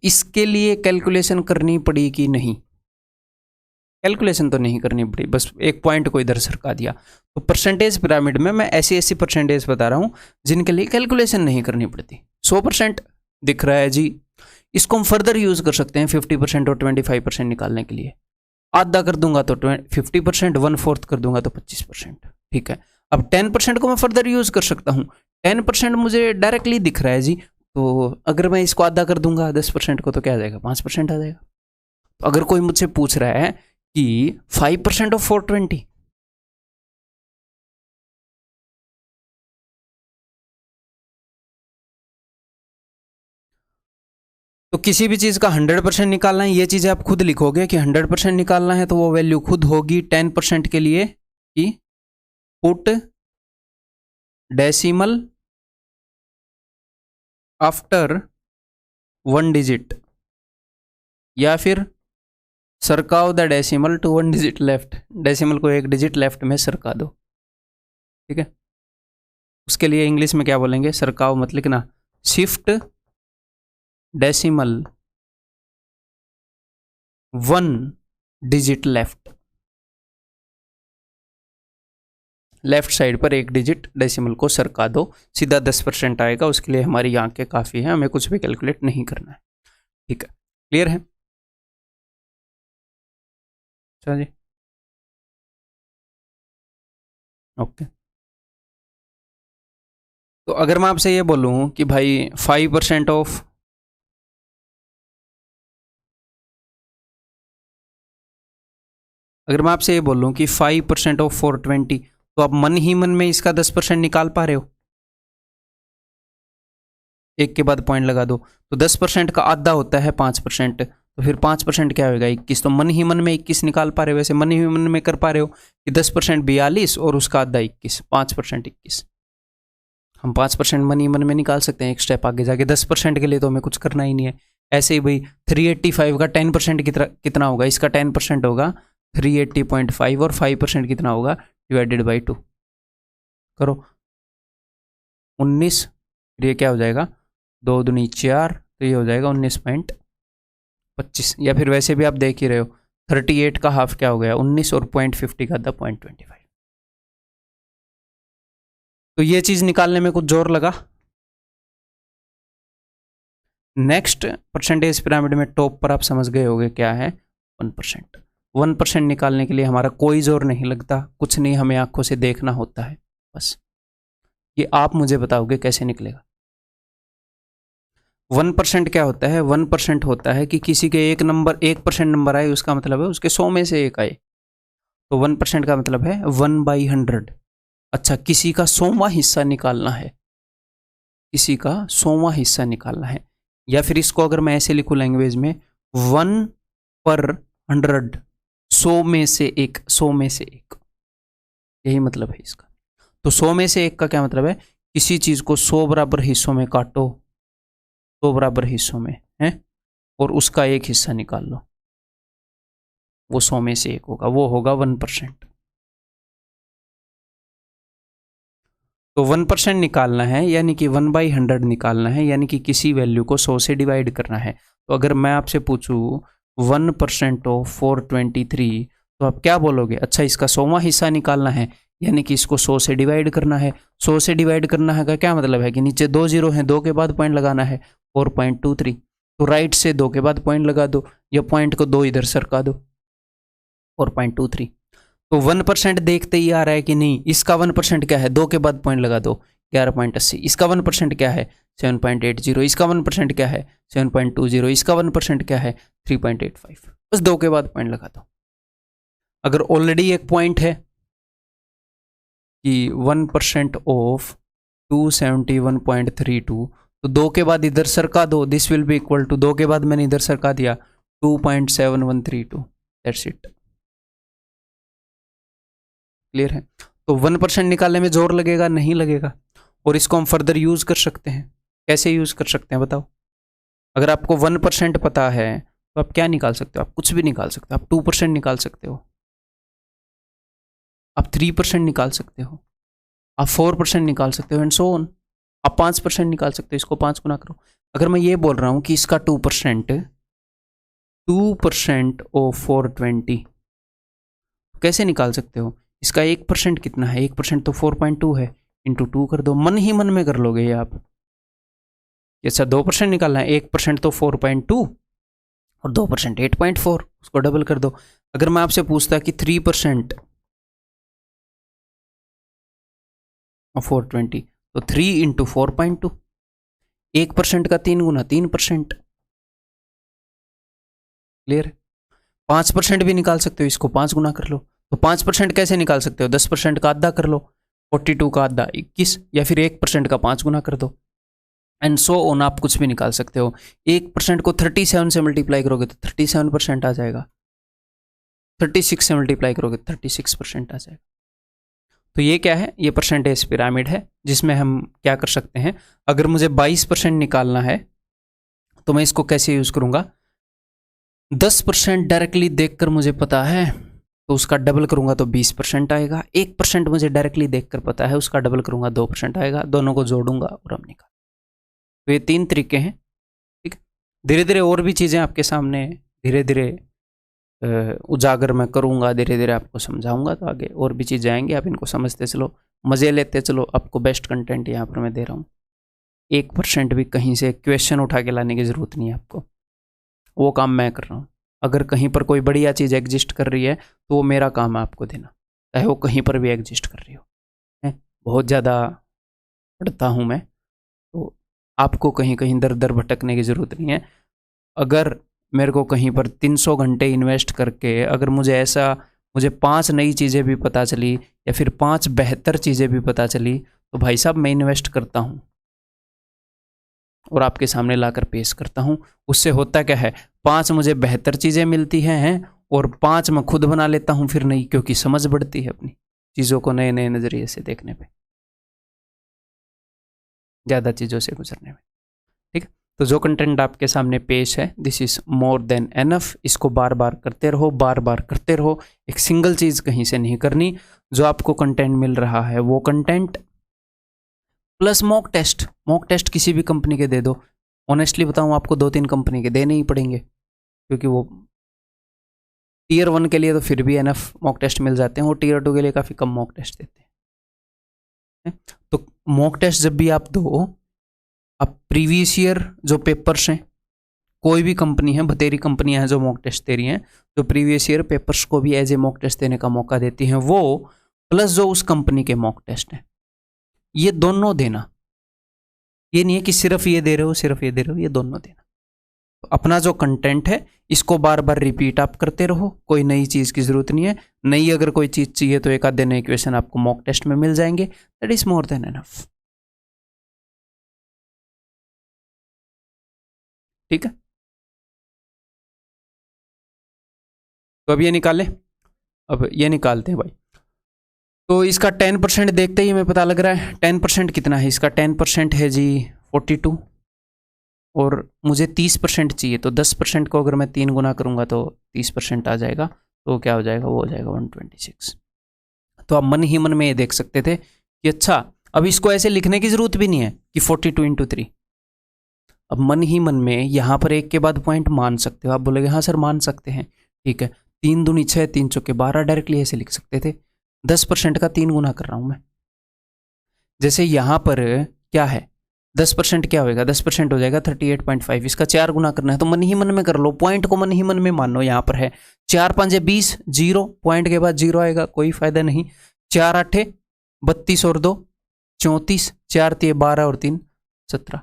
Speaker 1: इसके लिए कैलकुलेशन करनी पड़ी कि नहीं? कैलकुलेशन तो नहीं करनी पड़ी, बस एक पॉइंट को इधर सरका दिया। तो परसेंटेज पिरामिड में मैं ऐसी ऐसी परसेंटेज बता रहा हूँ जिनके लिए कैलकुलेशन नहीं करनी पड़ती। 100% दिख रहा है जी, इसको हम फर्दर यूज कर सकते हैं 50% और 25% निकालने के लिए। आधा कर दूंगा तो 50%, 1/4 कर दूंगा तो 25%। ठीक है। अब 10% को मैं फर्दर यूज कर सकता हूँ। 10% मुझे डायरेक्टली दिख रहा है जी, तो अगर मैं इसको आधा कर दूंगा 10% को, तो क्या आ जाएगा? 5% आ जाएगा। तो अगर कोई मुझसे पूछ रहा है कि 5% ऑफ 420, तो किसी भी चीज का 100% निकालना है, ये चीजें आप खुद लिखोगे कि 100% निकालना है, तो वो वैल्यू खुद होगी 10% के लिए कि पुट डेसिमल आफ्टर 1 डिजिट, या फिर सरकाओ the decimal to 1 digit left. Decimal को एक डिजिट लेफ्ट में सरका दो। ठीक है। उसके लिए इंग्लिश में क्या बोलेंगे? सरकाओ मत लिखना, shift decimal 1 digit left. Left side पर एक डिजिट डेसिमल को सरका दो, सीधा 10% आएगा। उसके लिए हमारी आंखें काफ़ी हैं, हमें कुछ भी कैलकुलेट नहीं करना है। ठीक है, क्लियर है? अच्छा जी, ओके। तो अगर मैं आपसे ये बोलूँ कि भाई 5% ऑफ, अगर मैं आपसे ये बोलूँ कि 5% ऑफ 420, तो आप मन ही मन में इसका 10% निकाल पा रहे हो? एक के बाद पॉइंट लगा दो, तो 10% का आधा होता है 5%, तो फिर 5% क्या होगा? 21। तो मन ही मन में 21 निकाल पा रहे हो? वैसे मन ही मन में कर पा रहे हो कि 10% 42 और उसका आधा 21, 5% 21। हम 5% मन ही मन में निकाल सकते हैं एक स्टेप आगे जाके। 10% के लिए तो हमें कुछ करना ही नहीं है। ऐसे ही भाई 385 का 10% कितना होगा? इसका 10% होगा 380.5, और 5% कितना होगा? डिवाइडेड बाई 2 करो, 19। फिर ये क्या हो जाएगा? 2 दूनी 4, तो ये हो जाएगा 19.25। या फिर वैसे भी आप देख ही रहे हो, 38 का हाफ क्या हो गया? 19, और 0.50 का था 0.25। तो ये चीज निकालने में कुछ जोर लगा नेक्स्ट परसेंटेज पिरामिड में टॉप पर आप समझ गए होंगे क्या है, 1%। 1% निकालने के लिए हमारा कोई जोर नहीं लगता, कुछ नहीं, हमें आंखों से देखना होता है बस। ये आप मुझे बताओगे कैसे निकलेगा। 1% क्या होता है? 1% होता है कि किसी के 1% नंबर आए, उसका मतलब है उसके 100 में से एक आए, तो 1% का मतलब है 1/100। अच्छा, किसी का 100वां हिस्सा निकालना है, किसी का 100वां हिस्सा निकालना है, या फिर इसको अगर मैं ऐसे लिखूं लैंग्वेज में, 1/100, 100 में से एक, 100 में से एक, यही मतलब है इसका। तो 100 में से एक का क्या मतलब है? किसी चीज को 100 बराबर हिस्सों में काटो, 100 बराबर हिस्सों में है, और उसका एक हिस्सा निकाल लो, वो 100 में से एक होगा, वो होगा 1%। तो 1% निकालना है, यानी कि 1/100 निकालना है, यानी कि किसी वैल्यू को 100 से डिवाइड करना है। तो अगर मैं आपसे पूछूं 1% ऑफ 423, तो आप क्या बोलोगे? अच्छा, इसका 100वां हिस्सा निकालना है, यानी कि इसको 100 से डिवाइड करना है। 100 से डिवाइड करना है का क्या मतलब है कि नीचे 2 जीरो हैं, 2 के बाद पॉइंट लगाना है, 4.23। तो राइट से 2 के बाद पॉइंट लगा दो, या पॉइंट को 2 इधर सरका दो, 4.23। तो 1% देखते ही आ रहा है कि नहीं। इसका 1% क्या है? 2 के बाद पॉइंट लगा दो, 11.80। इसका 1% क्या है? 7.80। इसका 1% क्या है? 7.20। इसका 1% क्या है? 3.85। बस 2 के बाद पॉइंट लगा दो। अगर ऑलरेडी एक पॉइंट है कि 1% ऑफ 271.32, तो 2 के बाद इधर सरका दो, this will be equal to, 2 के बाद मैंने इधर सरका दिया 2.7132। That's it. क्लियर है? तो 1% निकालने में जोर लगेगा? नहीं लगेगा। और इसको हम फर्दर यूज कर सकते हैं। कैसे यूज कर सकते हैं बताओ? अगर आपको 1% पता है तो आप क्या निकाल सकते हो? आप कुछ भी निकाल सकते हो। आप 2% निकाल सकते हो, आप 3% निकाल सकते हो, आप 4% निकाल सकते हो, एंड सो ऑन। आप 5% निकाल सकते हो, इसको 5 गुना करो। अगर मैं ये बोल रहा हूं कि इसका 2% ऑफ 420, कैसे निकाल सकते हो? इसका 1% कितना है? 1% तो 4.2 है, इंटू 2 कर दो। मन ही मन में कर लोगे ये आप। अच्छा, 2% निकालना है, 1% तो 4.2 और 2% 8.4, उसको डबल कर दो। अगर मैं आपसे पूछता कि 3% और 420, तो 3 इंटू 4.2, 1% का 3 गुना 3%। क्लियर? 5% भी निकाल सकते हो, इसको 5 गुना कर लो। तो 5% कैसे निकाल सकते हो? 10% का आधा कर लो, 42 का आधा 21, या फिर 1% का 5 गुना कर दो, एंड सो ऑन। आप कुछ भी निकाल सकते हो। 1% को 37 से मल्टीप्लाई करोगे तो 37% आ जाएगा, 36 से मल्टीप्लाई करोगे तो 36% आ जाएगा। तो ये क्या है? ये परसेंटेज पिरामिड है, जिसमें हम क्या कर सकते हैं। अगर मुझे 22% निकालना है तो मैं इसको कैसे यूज करूंगा? 10% डायरेक्टली देखकर मुझे पता है, तो उसका डबल करूंगा तो 20% आएगा। 1% मुझे डायरेक्टली देखकर पता है, उसका डबल करूंगा 2% आएगा। दोनों को जोड़ूंगा और हम निकाल। तो ये 3 तरीके हैं। ठीक है, धीरे धीरे और भी चीज़ें आपके सामने धीरे धीरे उजागर मैं करूंगा, धीरे धीरे आपको समझाऊंगा, तो आगे और भी चीज़ें आएंगी। आप इनको समझते चलो, मज़े लेते चलो। आपको बेस्ट कंटेंट यहाँ पर मैं दे रहा हूँ। 1% भी कहीं से क्वेश्चन उठा के लाने की ज़रूरत नहीं है आपको, वो काम मैं कर रहा हूँ। अगर कहीं पर कोई बढ़िया चीज़ एग्जिस्ट कर रही है तो वो मेरा काम है आपको देना, चाहे वो कहीं पर भी एग्जिस्ट कर रही हो। है, बहुत ज़्यादा पढ़ता हूँ मैं, तो आपको कहीं कहीं दर दर भटकने की ज़रूरत नहीं है। अगर मेरे को कहीं पर 300 घंटे इन्वेस्ट करके अगर मुझे 5 नई चीज़ें भी पता चली, या फिर 5 बेहतर चीज़ें भी पता चली, तो भाई साहब मैं इन्वेस्ट करता हूँ और आपके सामने लाकर पेश करता हूँ। उससे होता क्या है? 5 मुझे बेहतर चीज़ें मिलती हैं और 5 मैं खुद बना लेता हूँ फिर नहीं, क्योंकि समझ बढ़ती है अपनी चीज़ों को नए नए नज़रिए से देखने पे, ज़्यादा चीज़ों से गुजरने में। ठीक है, तो जो कंटेंट आपके सामने पेश है, this is more than enough. इसको बार बार करते रहो, बार बार करते रहो। एक सिंगल चीज़ कहीं से नहीं करनी। जो आपको कंटेंट मिल रहा है वो कंटेंट प्लस मॉक टेस्ट किसी भी कंपनी के दे दो। ऑनेस्टली बताऊं, आपको 2-3 कंपनी के देने ही पड़ेंगे, क्योंकि वो टीयर 1 के लिए तो फिर भी एनफ मॉक टेस्ट मिल जाते हैं, वो टीयर 2 के लिए काफ़ी कम मॉक टेस्ट देते हैं। तो मॉक टेस्ट जब भी आप दो, आप प्रीवियस ईयर जो पेपर्स हैं कोई भी कंपनी है, बतेरी कंपनियां हैं जो मॉक टेस्ट दे रही हैं, जो प्रीवियस ईयर पेपर्स को भी एज ए मॉक टेस्ट देने का मौका देती हैं, वो प्लस जो उस कंपनी के मॉक टेस्ट हैं, ये दोनों देना। ये नहीं है कि सिर्फ ये दे रहे हो, सिर्फ ये दे रहे हो, ये दोनों देना। तो अपना जो कंटेंट है इसको बार बार रिपीट आप करते रहो, कोई नई चीज़ की ज़रूरत नहीं है। नई अगर कोई चीज़ चाहिए तो एक आधे नए क्वेश्चन आपको मॉक टेस्ट में मिल जाएंगे, that is more than enough. ठीक है, तो अब ये निकालें, अब ये निकालते हैं भाई। तो इसका 10% देखते ही हमें पता लग रहा है 10% कितना है इसका, 10% है जी 42, और मुझे 30% चाहिए, तो 10% को अगर मैं 3 गुना करूंगा तो 30% आ जाएगा, तो क्या हो जाएगा, वो हो जाएगा 126। तो आप मन ही मन में ये देख सकते थे कि अच्छा अब इसको ऐसे लिखने की जरूरत भी नहीं है कि 42 × 3। अब मन ही मन में यहाँ पर एक के बाद पॉइंट मान सकते हो, आप बोलोगे हाँ सर मान सकते हैं, ठीक है। 3 दूनी 6, 3 चौके 12, डायरेक्टली ऐसे लिख सकते थे। 10% का 3 गुना कर रहा हूं मैं। जैसे यहां पर क्या है, 10% क्या होगा, 10% हो जाएगा 38.5, इसका 4 गुना करना है तो मन ही मन में कर लो, पॉइंट को मन ही मन में मानो। यहां पर है 4 5 20, 0, पॉइंट के बाद 0 आएगा, कोई फायदा नहीं। 4 8 32 और 2 34, 4 3 12 और 3 17।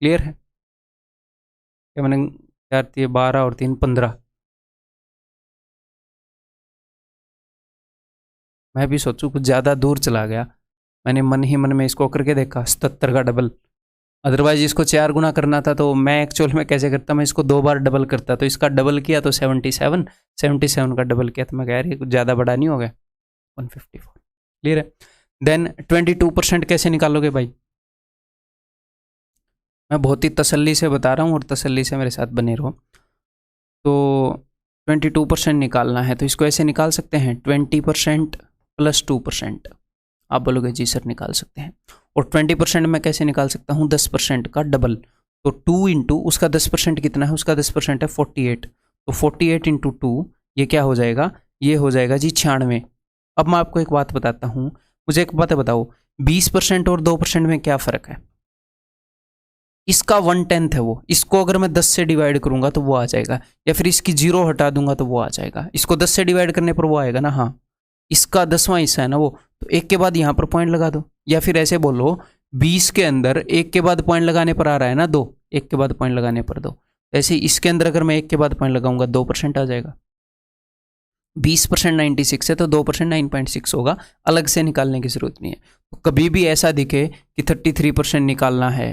Speaker 1: क्लियर है क्या, मैंने 4 3 12 और 3 15। मैं भी सोचूं कुछ ज़्यादा दूर चला गया, मैंने मन ही मन में इसको करके देखा 77 का डबल। अदरवाइज इसको 4 गुना करना था तो मैं एक्चुअल में कैसे करता, मैं इसको 2 बार डबल करता, तो इसका डबल किया तो 77, 77 का डबल किया तो मैं कह रही कुछ ज़्यादा बड़ा नहीं हो गया, 154। क्लियर है। देन 22% कैसे निकालोगे भाई, मैं बहुत ही तसल्ली से बता रहा हूँ और तसल्ली से मेरे साथ बने रहो। तो 22% निकालना है तो इसको ऐसे निकाल सकते हैं 20% + 2%। आप बोलोगे जी सर निकाल सकते हैं, और 20% मैं कैसे निकाल सकता हूँ, 10% का डबल, तो 2 इंटू उसका 10% कितना है, उसका 10% है 48, तो 48 × 2 ये क्या हो जाएगा, ये हो जाएगा जी 96। अब मैं आपको एक बात बताता हूँ, मुझे एक बात बताओ 20% और 2% में क्या फ़र्क है। इसका 1/10 है वो, इसको अगर मैं 10 से डिवाइड करूंगा तो वो आ जाएगा, या फिर इसकी 0 हटा दूंगा तो वो आ जाएगा। इसको 10 से डिवाइड करने पर वो आएगा ना, हाँ इसका 10वां हिस्सा है ना वो, तो एक के बाद यहाँ पर पॉइंट लगा दो, या फिर ऐसे बोलो 20 के अंदर एक के बाद पॉइंट लगाने पर आ रहा है ना 2, एक के बाद पॉइंट लगाने पर 2, ऐसे इसके अंदर अगर मैं एक के बाद पॉइंट लगाऊंगा 2% आ जाएगा। 20% 96 है तो 2% 9.6 होगा, अलग से निकालने की जरूरत नहीं है। तो कभी भी ऐसा दिखे कि 33% निकालना है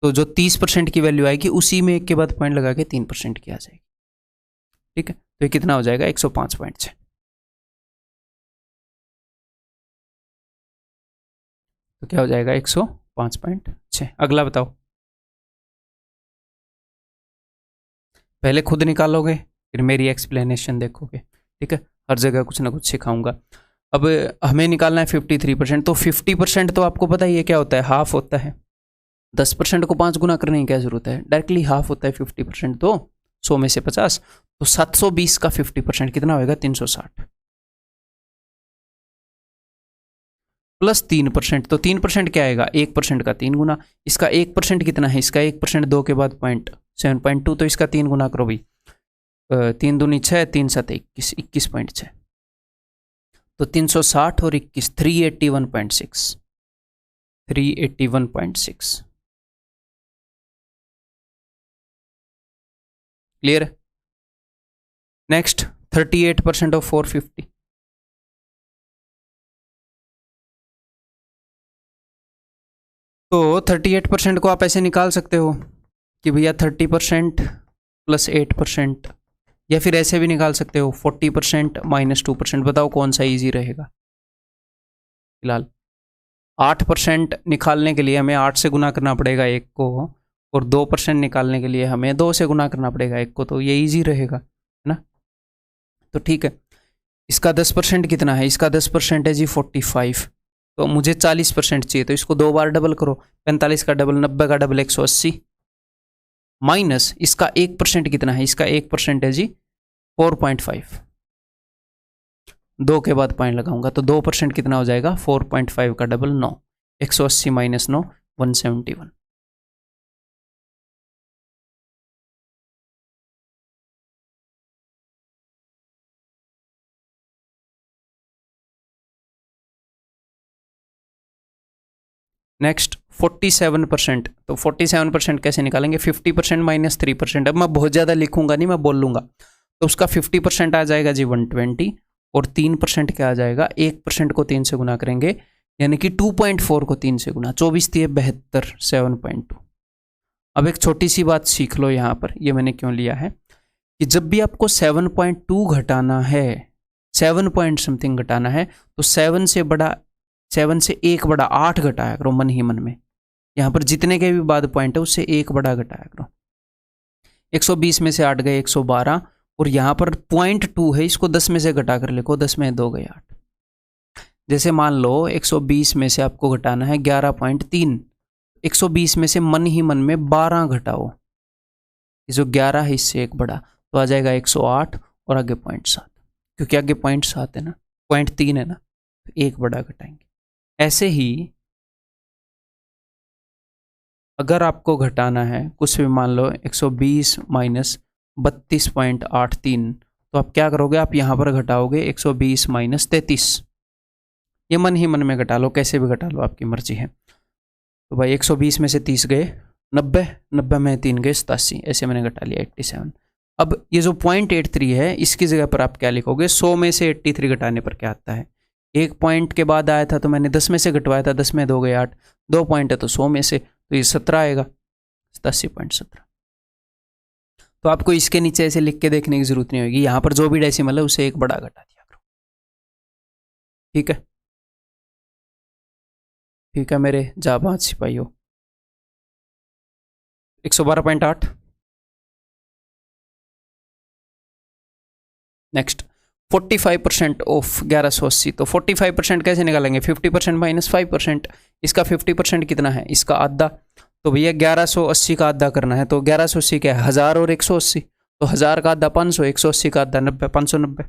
Speaker 1: तो जो 30% की वैल्यू आएगी उसी में एक के बाद पॉइंट लगा के 3% की आ जाएगी। ठीक है, तो ये कितना हो जाएगा 105.6। तो क्या हो जाएगा 105.6। अगला बताओ, पहले खुद निकालोगे फिर मेरी एक्सप्लेनेशन देखोगे, ठीक है, हर जगह कुछ ना कुछ सिखाऊंगा। अब हमें निकालना है 53%, तो 50% तो आपको पता ही है क्या होता है, हाफ होता है। 10% को 5 गुना करने की क्या जरूरत है, डायरेक्टली हाफ होता है 50%, तो 100 में से 50, तो 720 का 50% कितना होगा 360, प्लस 3%, तो 3% क्या आएगा 1% का 3 गुना। इसका 1% कितना है, इसका 1% 2 के बाद 7.2, तो इसका 3 गुना करो भाई, 3 दूनी 6, 3 7 21, 21.6, तो 360 और 21 381.6, 381.6। क्लियर है। नेक्स्ट 38% ऑफ 450, तो 38% को आप ऐसे निकाल सकते हो कि भैया 30% + 8%, या फिर ऐसे भी निकाल सकते हो 40% - 2%। बताओ कौन सा इजी रहेगा। फिलहाल 8% निकालने के लिए हमें 8 से गुना करना पड़ेगा 1 को, और 2% निकालने के लिए हमें 2 से गुना करना पड़ेगा 1 को, तो ये इजी रहेगा, है ना। तो ठीक है, इसका 10% कितना है, इसका 10% है जी 45, तो मुझे 40% चाहिए, तो इसको 2 बार डबल करो, 45 का डबल 90 का डबल 180, माइनस इसका 1% कितना है, इसका 1% है जी 4.5, 2 के बाद पॉइंट लगाऊंगा तो 2% कितना हो जाएगा 4.5 का डबल 9, 180 - 9 171। नेक्स्ट 47%, तो 47% कैसे निकालेंगे? 50% माइनस 3%। अब मैं बहुत ज़्यादा लिखूंगा नहीं, मैं बोल लूँगा। तो उसका 50% आ जाएगा जी 120, और 3% क्या आ जाएगा? 1% को 3 से गुना करेंगे, यानी कि 2.4 को 3 से गुना, 24 3 72, 7.2। अब एक छोटी सी बात सीख लो यहाँ पर, ये मैंने क्यों लिया है कि जब भी आपको 7.2 घटाना है, 7 पॉइंट समथिंग घटाना है, तो 7 से बड़ा, 7 से 1 बड़ा 8 घटाया करो मन ही मन में। यहाँ पर जितने के भी बाद पॉइंट है उससे 1 बड़ा घटाया करो। 120 में से 8 गए 112, और यहाँ पर 0.2 है, इसको 10 में से घटा कर लिखो, 10 में 2 गए 8। जैसे मान लो 120 में से आपको घटाना है 11.3, 120 में से मन ही मन में 12 घटाओ, जो 11 है इससे 1 बड़ा, तो आ जाएगा 108, और आगे 0.7, क्योंकि आगे 0.7 है ना, 0.3 है ना, तो 1 बड़ा घटाएंगे। ऐसे ही अगर आपको घटाना है कुछ भी, मान लो 120 माइनस 32.83, तो आप क्या करोगे? आप यहाँ पर घटाओगे 120 माइनस 33, ये मन ही मन में घटा लो, कैसे भी घटा लो, आपकी मर्जी है। तो भाई 120 में से 30 गए 90, 90 में 3 गए 87, ऐसे मैंने घटा लिया 87। अब ये जो 0.83 है, इसकी जगह पर आप क्या लिखोगे? 100 में से 83 घटाने पर क्या आता है? एक पॉइंट के बाद आया था तो मैंने 10 में से घटवाया था, 10 में 2 गए 8, 2 पॉइंट है तो 100 में से, तो ये 17 आएगा, 87.17। तो आपको इसके नीचे ऐसे लिख के देखने की जरूरत नहीं होगी, यहाँ पर जो भी डेसिमल है उसे 1 बड़ा घटा दिया करो। ठीक है, ठीक है मेरे जाबाज सिपाहियों। 112.8। नेक्स्ट 45% ऑफ 1180, तो 45% कैसे निकालेंगे? 50% माइनस 5%। इसका 50% कितना है? इसका आधा, तो भैया 1180 का आधा करना है, तो 1180 क्या है? 1000 और 180, तो 1000 का आधा 500, 180 का आधा 90, 590।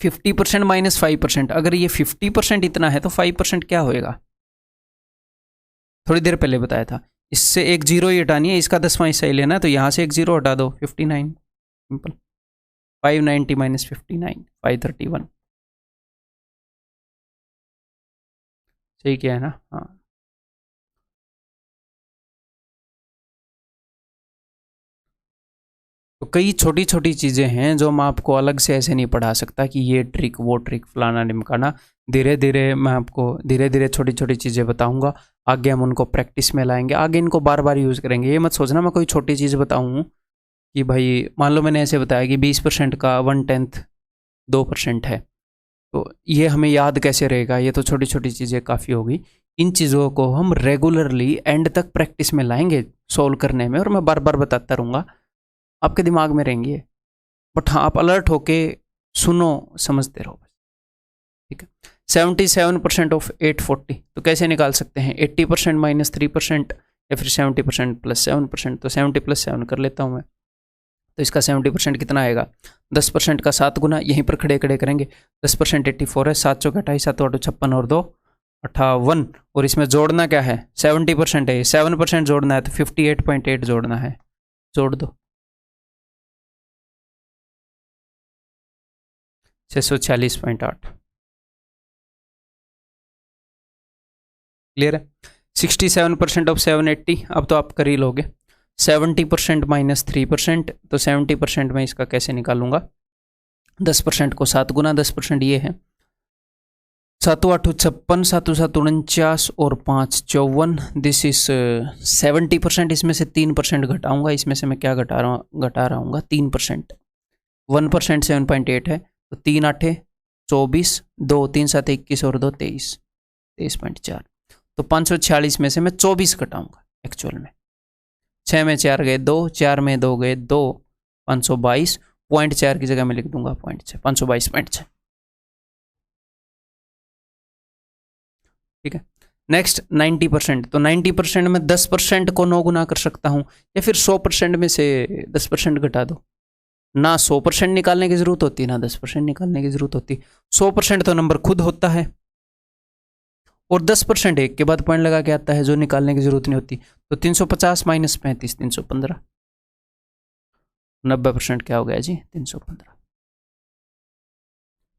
Speaker 1: 50% माइनस 5%, अगर ये 50% इतना है तो 5% क्या होएगा? थोड़ी देर पहले बताया था, इससे एक जीरो ही हटानी है, इसका 10वां हिस्सा ही लेना है, तो यहाँ से एक जीरो हटा दो, 59, सिंपल। 590 माइनस 59, 531। सही क्या है ना? हाँ। तो कई छोटी छोटी चीज़ें हैं जो मैं आपको अलग से ऐसे नहीं पढ़ा सकता कि ये ट्रिक वो ट्रिक फलाना ढिमकाना। धीरे धीरे मैं आपको धीरे धीरे छोटी छोटी चीज़ें बताऊंगा, आगे हम उनको प्रैक्टिस में लाएंगे, आगे इनको बार बार यूज़ करेंगे। ये मत सोचना मैं कोई छोटी चीज़ बताऊँ कि भाई मान लो मैंने ऐसे बताया कि 20% का 1/10 2% है, तो ये हमें याद कैसे रहेगा? ये तो छोटी छोटी चीज़ें काफ़ी होगी। इन चीज़ों को हम रेगुलरली एंड तक प्रैक्टिस में लाएंगे सोल्व करने में, और मैं बार बार बताता रहूँगा, आपके दिमाग में रहेंगे। बट हाँ, आप अलर्ट होके सुनो, समझते रहो बस। ठीक है। 77% ऑफ 840, तो कैसे निकाल सकते हैं? 80% माइनस 3%, या फिर 70% प्लस 7%। तो 70 प्लस 7 कर लेता हूँ मैं, तो इसका 70% कितना आएगा? 10% का 7 गुना, यहीं पर खड़े खड़े करेंगे। 10% 84 है, 7 चौके 28, 7 8 56 और 2 58, और इसमें जोड़ना क्या है? 70% है, 7% जोड़ना है, तो 58.8 जोड़ना है, जोड़ दो। 646.8। क्लियर है? 67% ऑफ 780, अब तो आप कर ही लोगे। 70% माइनस 3%, तो 70% में इसका कैसे निकालूंगा? 10% को 7 गुना, 10% ये है, 7 8 56, 7 7 49 और 5 54, दिस इज 70%। इसमें से 3% घटाऊंगा, इसमें से मैं क्या घटा रहा हूँ 3%। 1% 7.8 है, तो 3 8 24, 2 3 7 21 और 2 23, 23.4। तो 546 में से मैं 24 घटाऊंगा एक्चुअल में। 6 में 4 गए 2, 4 में 2 गए 2, 522, 0.4 की जगह मैं लिख दूंगा 0.6, 522.6। ठीक है। नेक्स्ट 90%, तो 90% में 10% को 9 गुना कर सकता हूं, या फिर 100% में से 10% घटा दो। ना 100% निकालने की जरूरत होती, ना 10% निकालने की जरूरत होती। 100% तो नंबर खुद होता है, और 10% एक के बाद पॉइंट लगा के आता है, जो निकालने की जरूरत नहीं होती। तो 350 माइनस 35, 315। 90% क्या हो गया जी? 315।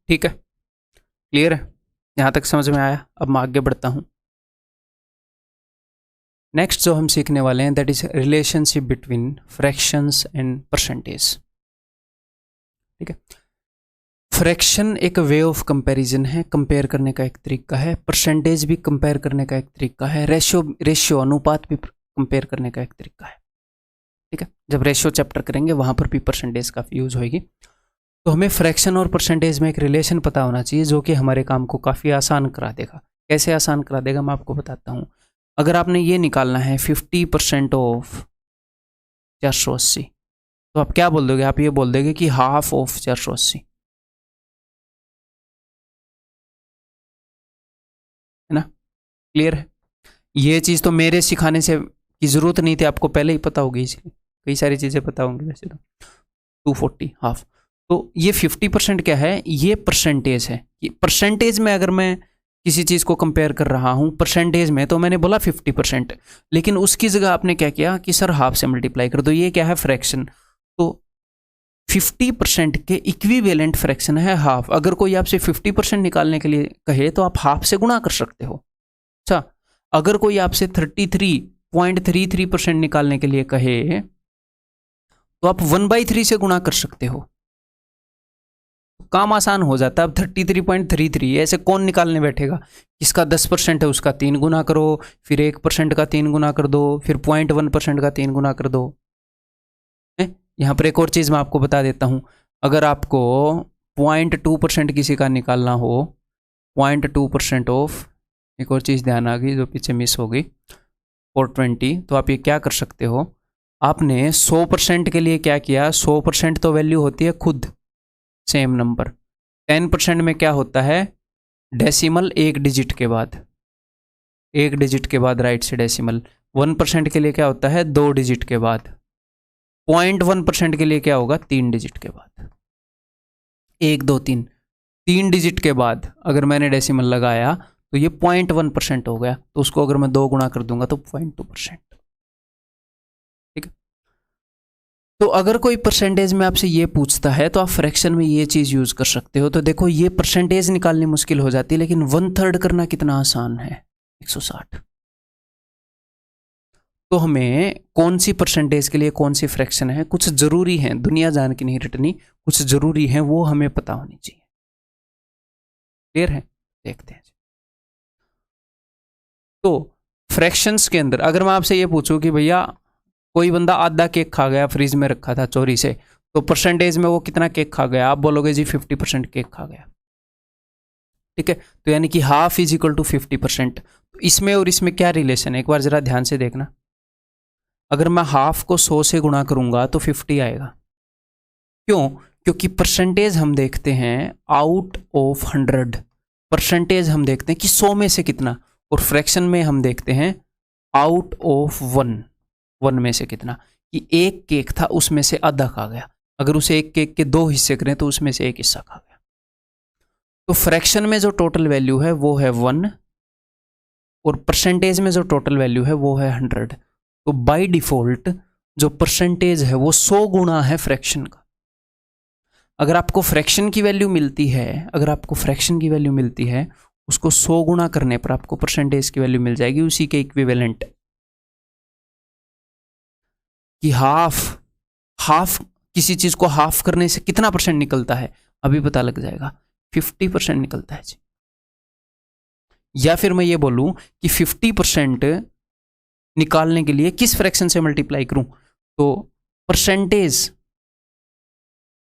Speaker 1: ठीक है, क्लियर है? यहाँ तक समझ में आया? अब मैं आगे बढ़ता हूँ। नेक्स्ट जो हम सीखने वाले हैं that is relationship between fractions and percentage. ठीक है, फ्रैक्शन एक वे ऑफ कंपैरिजन है, कंपेयर करने का एक तरीका है। परसेंटेज भी कंपेयर करने का एक तरीका है। रेशियो अनुपात भी कंपेयर करने का एक तरीका है। ठीक है, जब रेशियो चैप्टर करेंगे वहां पर भी परसेंटेज काफ़ी यूज होगी। तो हमें फ्रैक्शन और परसेंटेज में एक रिलेशन पता होना चाहिए जो कि हमारे काम को काफ़ी आसान करा देगा। कैसे आसान करा देगा मैं आपको बताता हूँ। अगर आपने ये निकालना है 50% ऑफ 480, तो आप क्या बोल दोगे? आप ये बोल दोगे कि हाफ ऑफ 480, है ना? क्लियर है? ये चीज़ तो मेरे सिखाने से की ज़रूरत नहीं थी, आपको पहले ही पता होगी, इसलिए कई सारी चीज़ें पता होंगी वैसे तो। 240 हाफ, तो ये 50% क्या है? ये परसेंटेज है। ये परसेंटेज में अगर मैं किसी चीज़ को कंपेयर कर रहा हूँ परसेंटेज में, तो मैंने बोला 50%, लेकिन उसकी जगह आपने क्या किया कि सर हाफ से मल्टीप्लाई कर दो। ये क्या है? फ्रैक्शन। तो 50% के इक्विवेलेंट फ्रैक्शन है हाफ। अगर कोई आपसे 50% निकालने के लिए कहे तो आप हाफ से गुणा कर सकते हो। अच्छा, अगर कोई आपसे 33.33% निकालने के लिए कहे तो आप 1/3 से गुणा कर सकते हो। काम आसान हो जाता है। अब 33.33 ऐसे कौन निकालने बैठेगा? इसका 10% है उसका 3 गुना करो, फिर 1% का 3 गुना कर दो, फिर 0.1% का 3 गुना कर दो। यहाँ पर एक और चीज़ मैं आपको बता देता हूँ। अगर आपको 0.2% किसी का निकालना हो, 0.2% ऑफ, एक और चीज़ ध्यान आ गई जो पीछे मिस हो गई, 420, तो आप ये क्या कर सकते हो? आपने 100% के लिए क्या किया? 100% तो वैल्यू होती है खुद सेम नंबर। 10% में क्या होता है? डेसिमल एक डिजिट के बाद, एक डिजिट के बाद राइट से डेसिमल। 1% के लिए क्या होता है? 2 डिजिट के बाद। 0.1% के लिए क्या होगा? 3 डिजिट के बाद। 1 2 3, 3 डिजिट के बाद अगर मैंने डेसिमल लगाया तो ये 0.1% हो गया। तो उसको अगर मैं 2 गुणा कर दूंगा तो 0.2%। ठीक है, तो अगर कोई परसेंटेज में आपसे ये पूछता है तो आप फ्रैक्शन में ये चीज़ यूज़ कर सकते हो। तो देखो, ये परसेंटेज निकालनी मुश्किल हो जाती है, लेकिन 1/3 करना कितना आसान है? 160। तो हमें कौन सी परसेंटेज के लिए कौन सी फ्रैक्शन है, कुछ ज़रूरी है, दुनिया जान की नहीं रटनी, कुछ ज़रूरी है, वो हमें पता होनी चाहिए। क्लियर है? देखते हैं। तो फ्रैक्शंस के अंदर अगर मैं आपसे ये पूछूं कि भैया कोई बंदा आधा केक खा गया, फ्रिज में रखा था चोरी से, तो परसेंटेज में वो कितना केक खा गया? आप बोलोगे जी 50% केक खा गया। ठीक है, तो यानी कि हाफ इज इक्वल टू 50%। तो इसमें और इसमें क्या रिलेशन है? एक बार जरा ध्यान से देखना। अगर मैं हाफ को 100 से गुणा करूंगा तो 50 आएगा। क्यों? क्योंकि परसेंटेज हम देखते हैं आउट ऑफ 100। परसेंटेज हम देखते हैं कि 100 में से कितना, और फ्रैक्शन में हम देखते हैं आउट ऑफ 1 में से कितना, कि एक केक था उसमें से आधा खा गया। अगर उसे एक केक के 2 हिस्से करें तो उसमें से एक हिस्सा खा गया। तो फ्रैक्शन में जो टोटल वैल्यू है वो है 1, और परसेंटेज में जो टोटल वैल्यू है वो है 100। तो बाय डिफॉल्ट जो परसेंटेज है वो 100 गुणा है फ्रैक्शन का। अगर आपको फ्रैक्शन की वैल्यू मिलती है, अगर आपको फ्रैक्शन की वैल्यू मिलती है, उसको 100 गुणा करने पर आपको परसेंटेज की वैल्यू मिल जाएगी उसी के इक्विवेलेंट। कि हाफ किसी चीज को हाफ करने से कितना परसेंट निकलता है, अभी पता लग जाएगा। 50% निकलता है जी। या फिर मैं ये बोलूं कि 50% निकालने के लिए किस फ्रैक्शन से मल्टीप्लाई करूं? तो परसेंटेज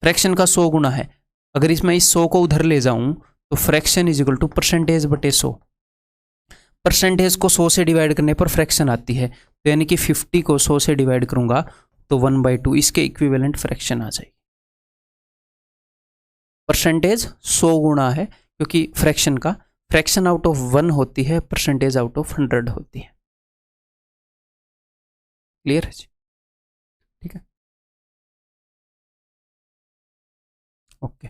Speaker 1: फ्रैक्शन का 100 गुना है। अगर इसमें इस 100 को उधर ले जाऊं तो fraction is equal to percentage बटे 100। परसेंटेज को 100 से डिवाइड करने पर फ्रैक्शन आती है, तो यानी कि 50 को 100 से डिवाइड करूंगा तो 1/2 इसके इक्विवेलेंट फ्रैक्शन आ जाएगी। परसेंटेज 100 गुणा है, क्योंकि फ्रैक्शन का फ्रैक्शन आउट ऑफ 1 होती है, परसेंटेज आउट ऑफ 100 होती है। क्लियर है जी? ठीक है, ओके।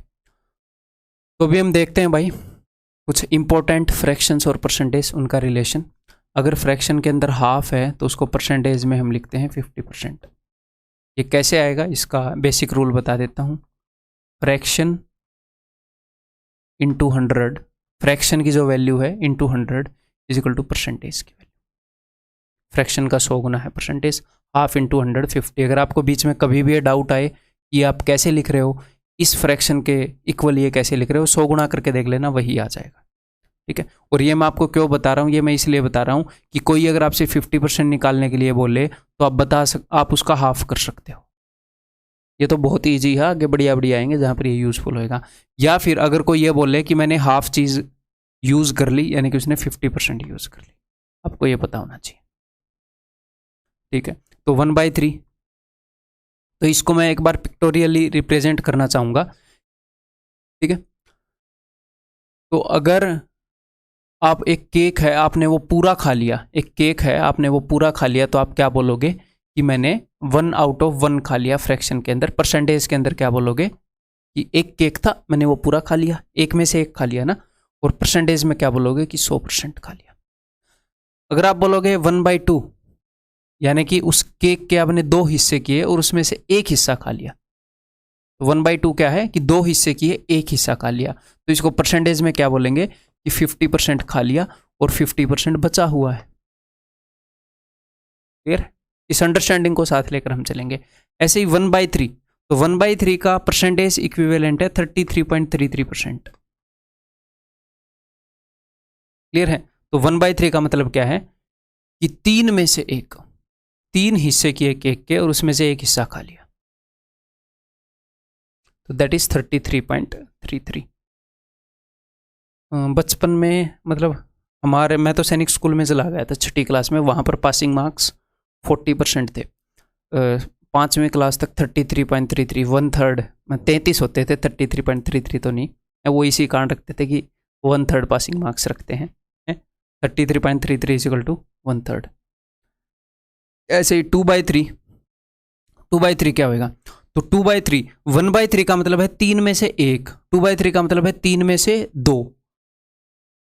Speaker 1: तो अभी हम देखते हैं भाई कुछ इंपॉर्टेंट फ्रैक्शंस और परसेंटेज, उनका रिलेशन। अगर फ्रैक्शन के अंदर हाफ है तो उसको परसेंटेज में हम लिखते हैं 50%। ये कैसे आएगा इसका बेसिक रूल बता देता हूँ। फ्रैक्शन इंटू 100 फ्रैक्शन की जो वैल्यू है into 100 is equal to percentage की वैल्यू। फ्रैक्शन का 100 गुना है परसेंटेज, हाफ इंटू 150। अगर आपको बीच में कभी भी ये डाउट आए कि आप कैसे लिख रहे हो, इस फ्रैक्शन के इक्वल ये कैसे लिख रहे हो, 100 गुना करके देख लेना, वही आ जाएगा। ठीक है, और ये मैं आपको क्यों बता रहा हूँ, ये मैं इसलिए बता रहा हूँ कि कोई अगर आपसे 50% निकालने के लिए बोले तो आप उसका हाफ कर सकते हो। ये तो बहुत ईजी है, आगे बढ़िया बढ़िया आएंगे जहाँ पर ये यूजफुल होएगा। या फिर अगर कोई ये बोले कि मैंने हाफ चीज़ यूज़ कर ली, यानी कि उसने 50% यूज़ कर ली, आपको ये पता होना चाहिए। ठीक है, तो 1/3, तो इसको मैं एक बार पिक्टोरियली रिप्रेजेंट करना चाहूँगा। ठीक है, तो अगर आप एक केक है आपने वो पूरा खा लिया, एक केक है आपने वो पूरा खा लिया, तो आप क्या बोलोगे कि मैंने 1/1 खा लिया फ्रैक्शन के अंदर। परसेंटेज के अंदर क्या बोलोगे कि एक केक था मैंने वो पूरा खा लिया, एक में से एक खा लिया ना। और परसेंटेज में क्या बोलोगे कि 100% खा लिया। अगर आप बोलोगे 1/2, यानी कि उस केक के आपने 2 हिस्से किए और उसमें से एक हिस्सा खा लिया, तो 1/2 क्या है कि 2 हिस्से किए, एक हिस्सा खा लिया, तो इसको परसेंटेज में क्या बोलेंगे कि 50% खा लिया और 50% बचा हुआ है। क्लियर? इस अंडरस्टैंडिंग को साथ लेकर हम चलेंगे। ऐसे ही 1/3, तो 1/3 का परसेंटेज इक्विवेलेंट है 33.33%। क्लियर है? तो 1/3 का मतलब क्या है कि 3 में से एक, 3 हिस्से किए केक के और उसमें से एक हिस्सा खा लिया, तो दैट इज 33.33। बचपन में मतलब मैं तो सैनिक स्कूल में चला गया था 6ठी क्लास में, वहाँ पर पासिंग मार्क्स 40% थे। 5वीं क्लास तक 33.33, 1/3 33 होते थे, 33.33 तो नहीं, वो इसी कारण रखते थे कि 1/3 पासिंग मार्क्स रखते हैं। 33.33 इज इक्वल टू 1/3। ऐसे ही 2/3 क्या होगा, तो 2/3, 1/3 का मतलब है 3 में से एक, 2/3 का मतलब है 3 में से 2,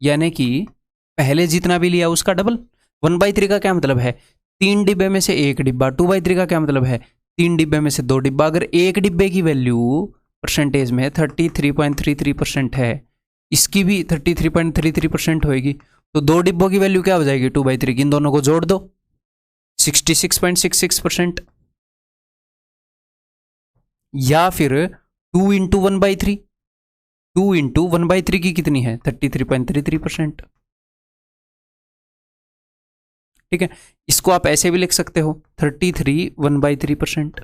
Speaker 1: यानी कि पहले जितना भी लिया उसका डबल। 1/3 का क्या मतलब है 3 डिब्बे में से एक डिब्बा। 2/3 का क्या मतलब है 3 डिब्बे में से 2 डिब्बा। अगर एक डिब्बे की वैल्यू परसेंटेज में 33.33% है, इसकी भी 33.33% होगी, तो 2 डिब्बों की वैल्यू क्या हो जाएगी 2/3 की, इन दोनों को जोड़ दो, 66.66%। या फिर 2 इंटू 1/3, 2 इंटू 1/3 की कितनी है 33.33%। ठीक है, इसको आप ऐसे भी लिख सकते हो 33 1/3%।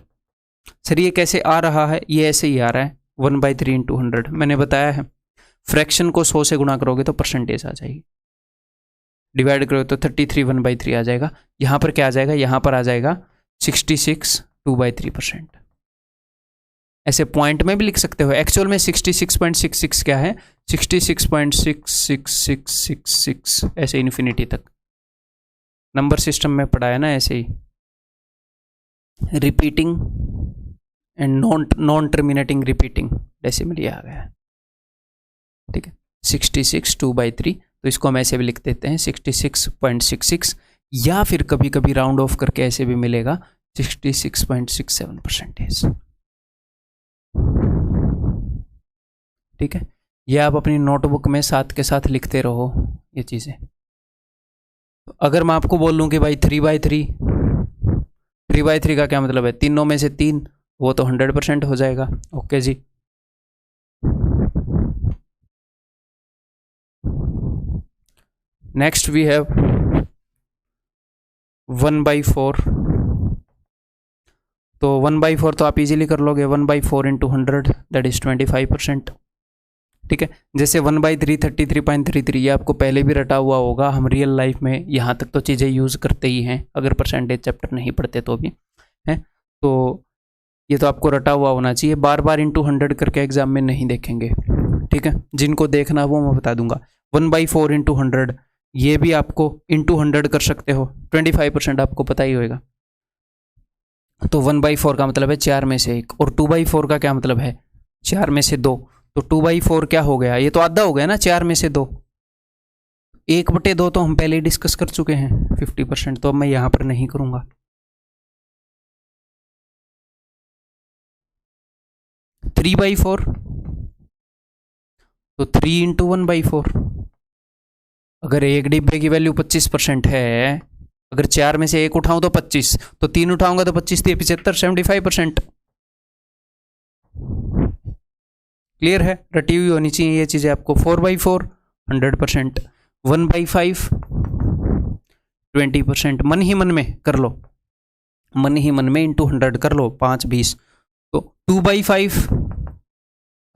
Speaker 1: सर ये कैसे आ रहा है, ये ऐसे ही आ रहा है 1/3 इंटू 100। मैंने बताया है फ्रैक्शन को 100 से गुणा करोगे तो परसेंटेज आ जाएगी, डिवाइड करोगे तो 33 1/3 आ जाएगा। यहां पर क्या आ जाएगा, यहां पर आ जाएगा 66 2/3%। ऐसे पॉइंट में भी लिख सकते हो, एक्चुअल में 66.66 क्या है 66.66666, ऐसे इन्फिनिटी तक नंबर सिस्टम में पढ़ाया ना, ऐसे ही repeating and non terminating repeating decimal आ गया है। ठीक है, 66 2/3, तो इसको हम ऐसे भी लिख देते हैं 66.66, या फिर कभी कभी राउंड ऑफ करके ऐसे भी मिलेगा 66.67%। ठीक है, ये आप अपनी नोटबुक में साथ के साथ लिखते रहो ये चीज़ें। अगर मैं आपको बोल लूँ कि भाई 3/3 का क्या मतलब है, तीनों में से 3, वो तो 100% हो जाएगा। ओके जी, नेक्स्ट वी हैव 1/4। तो 1/4 तो आप इजीली कर लोगे, 1/4 इंटू 100 दैट इज 25%। ठीक है, जैसे 1/3 33.33, ये आपको पहले भी रटा हुआ होगा, हम रियल लाइफ में यहाँ तक तो चीज़ें यूज़ करते ही हैं, अगर परसेंटेज चैप्टर नहीं पढ़ते तो भी है। तो ये तो आपको रटा हुआ होना चाहिए, बार बार इंटू 100 करके एग्जाम में नहीं देखेंगे। ठीक है, जिनको देखना वो मैं बता दूंगा। 1/4 इंटू 100, ये भी आपको इंटू 100 कर सकते हो, 25% आपको पता ही होगा। तो 1/4 का मतलब है 4 में से 1, और 2/4 का क्या मतलब है 4 में से 2। तो 2/4 क्या हो गया, ये तो आधा हो गया ना 4 में से 2। 1/2 तो हम पहले ही डिस्कस कर चुके हैं 50%, तो अब मैं यहां पर नहीं करूंगा। 3/4, तो 3 इंटू 1/4, अगर एक डिब्बे की वैल्यू 25% है, अगर 4 में से एक उठाऊं तो 25, तो 3 उठाऊंगा तो 25 3 75, 75%। क्लियर है? रटी हुई होनी चाहिए ये चीजें आपको। 4/4 100%, 1/5 20%। मन ही मन में कर लो, मन ही मन में इंटू 100 कर लो, 5 20। तो 2/5,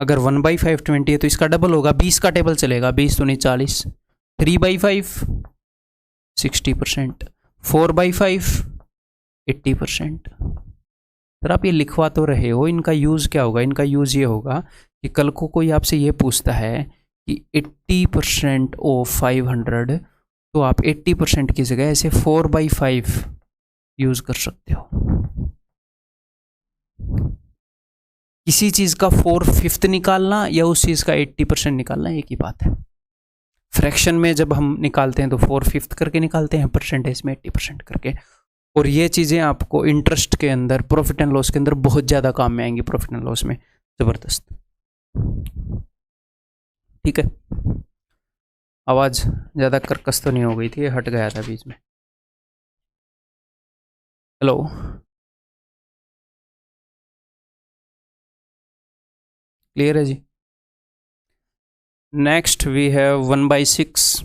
Speaker 1: अगर 1/5 20 है तो इसका डबल होगा, 20 का टेबल चलेगा, 20 दूनी 40। 3/5 60%, 4/5 80%। सर आप ये लिखवा तो रहे हो, इनका यूज़ क्या होगा? इनका यूज़ ये होगा कि कल को कोई आपसे ये पूछता है कि 80% ऑफ 500, तो आप 80% की जगह ऐसे 4/5 यूज़ कर सकते हो। किसी चीज़ का 4/5 निकालना या उस चीज़ का 80% निकालना एक ही बात है। फ्रैक्शन में जब हम निकालते हैं तो 4/5 करके निकालते हैं, परसेंटेज में 80% करके। और ये चीज़ें आपको इंटरेस्ट के अंदर, प्रॉफिट एंड लॉस के अंदर बहुत ज़्यादा काम में आएंगी, प्रॉफिट एंड लॉस में ज़बरदस्त। ठीक है, आवाज़ ज़्यादा कर्कश तो नहीं हो गई थी, हट गया था बीच में। हेलो, क्लियर है जी? Next we have 1/6।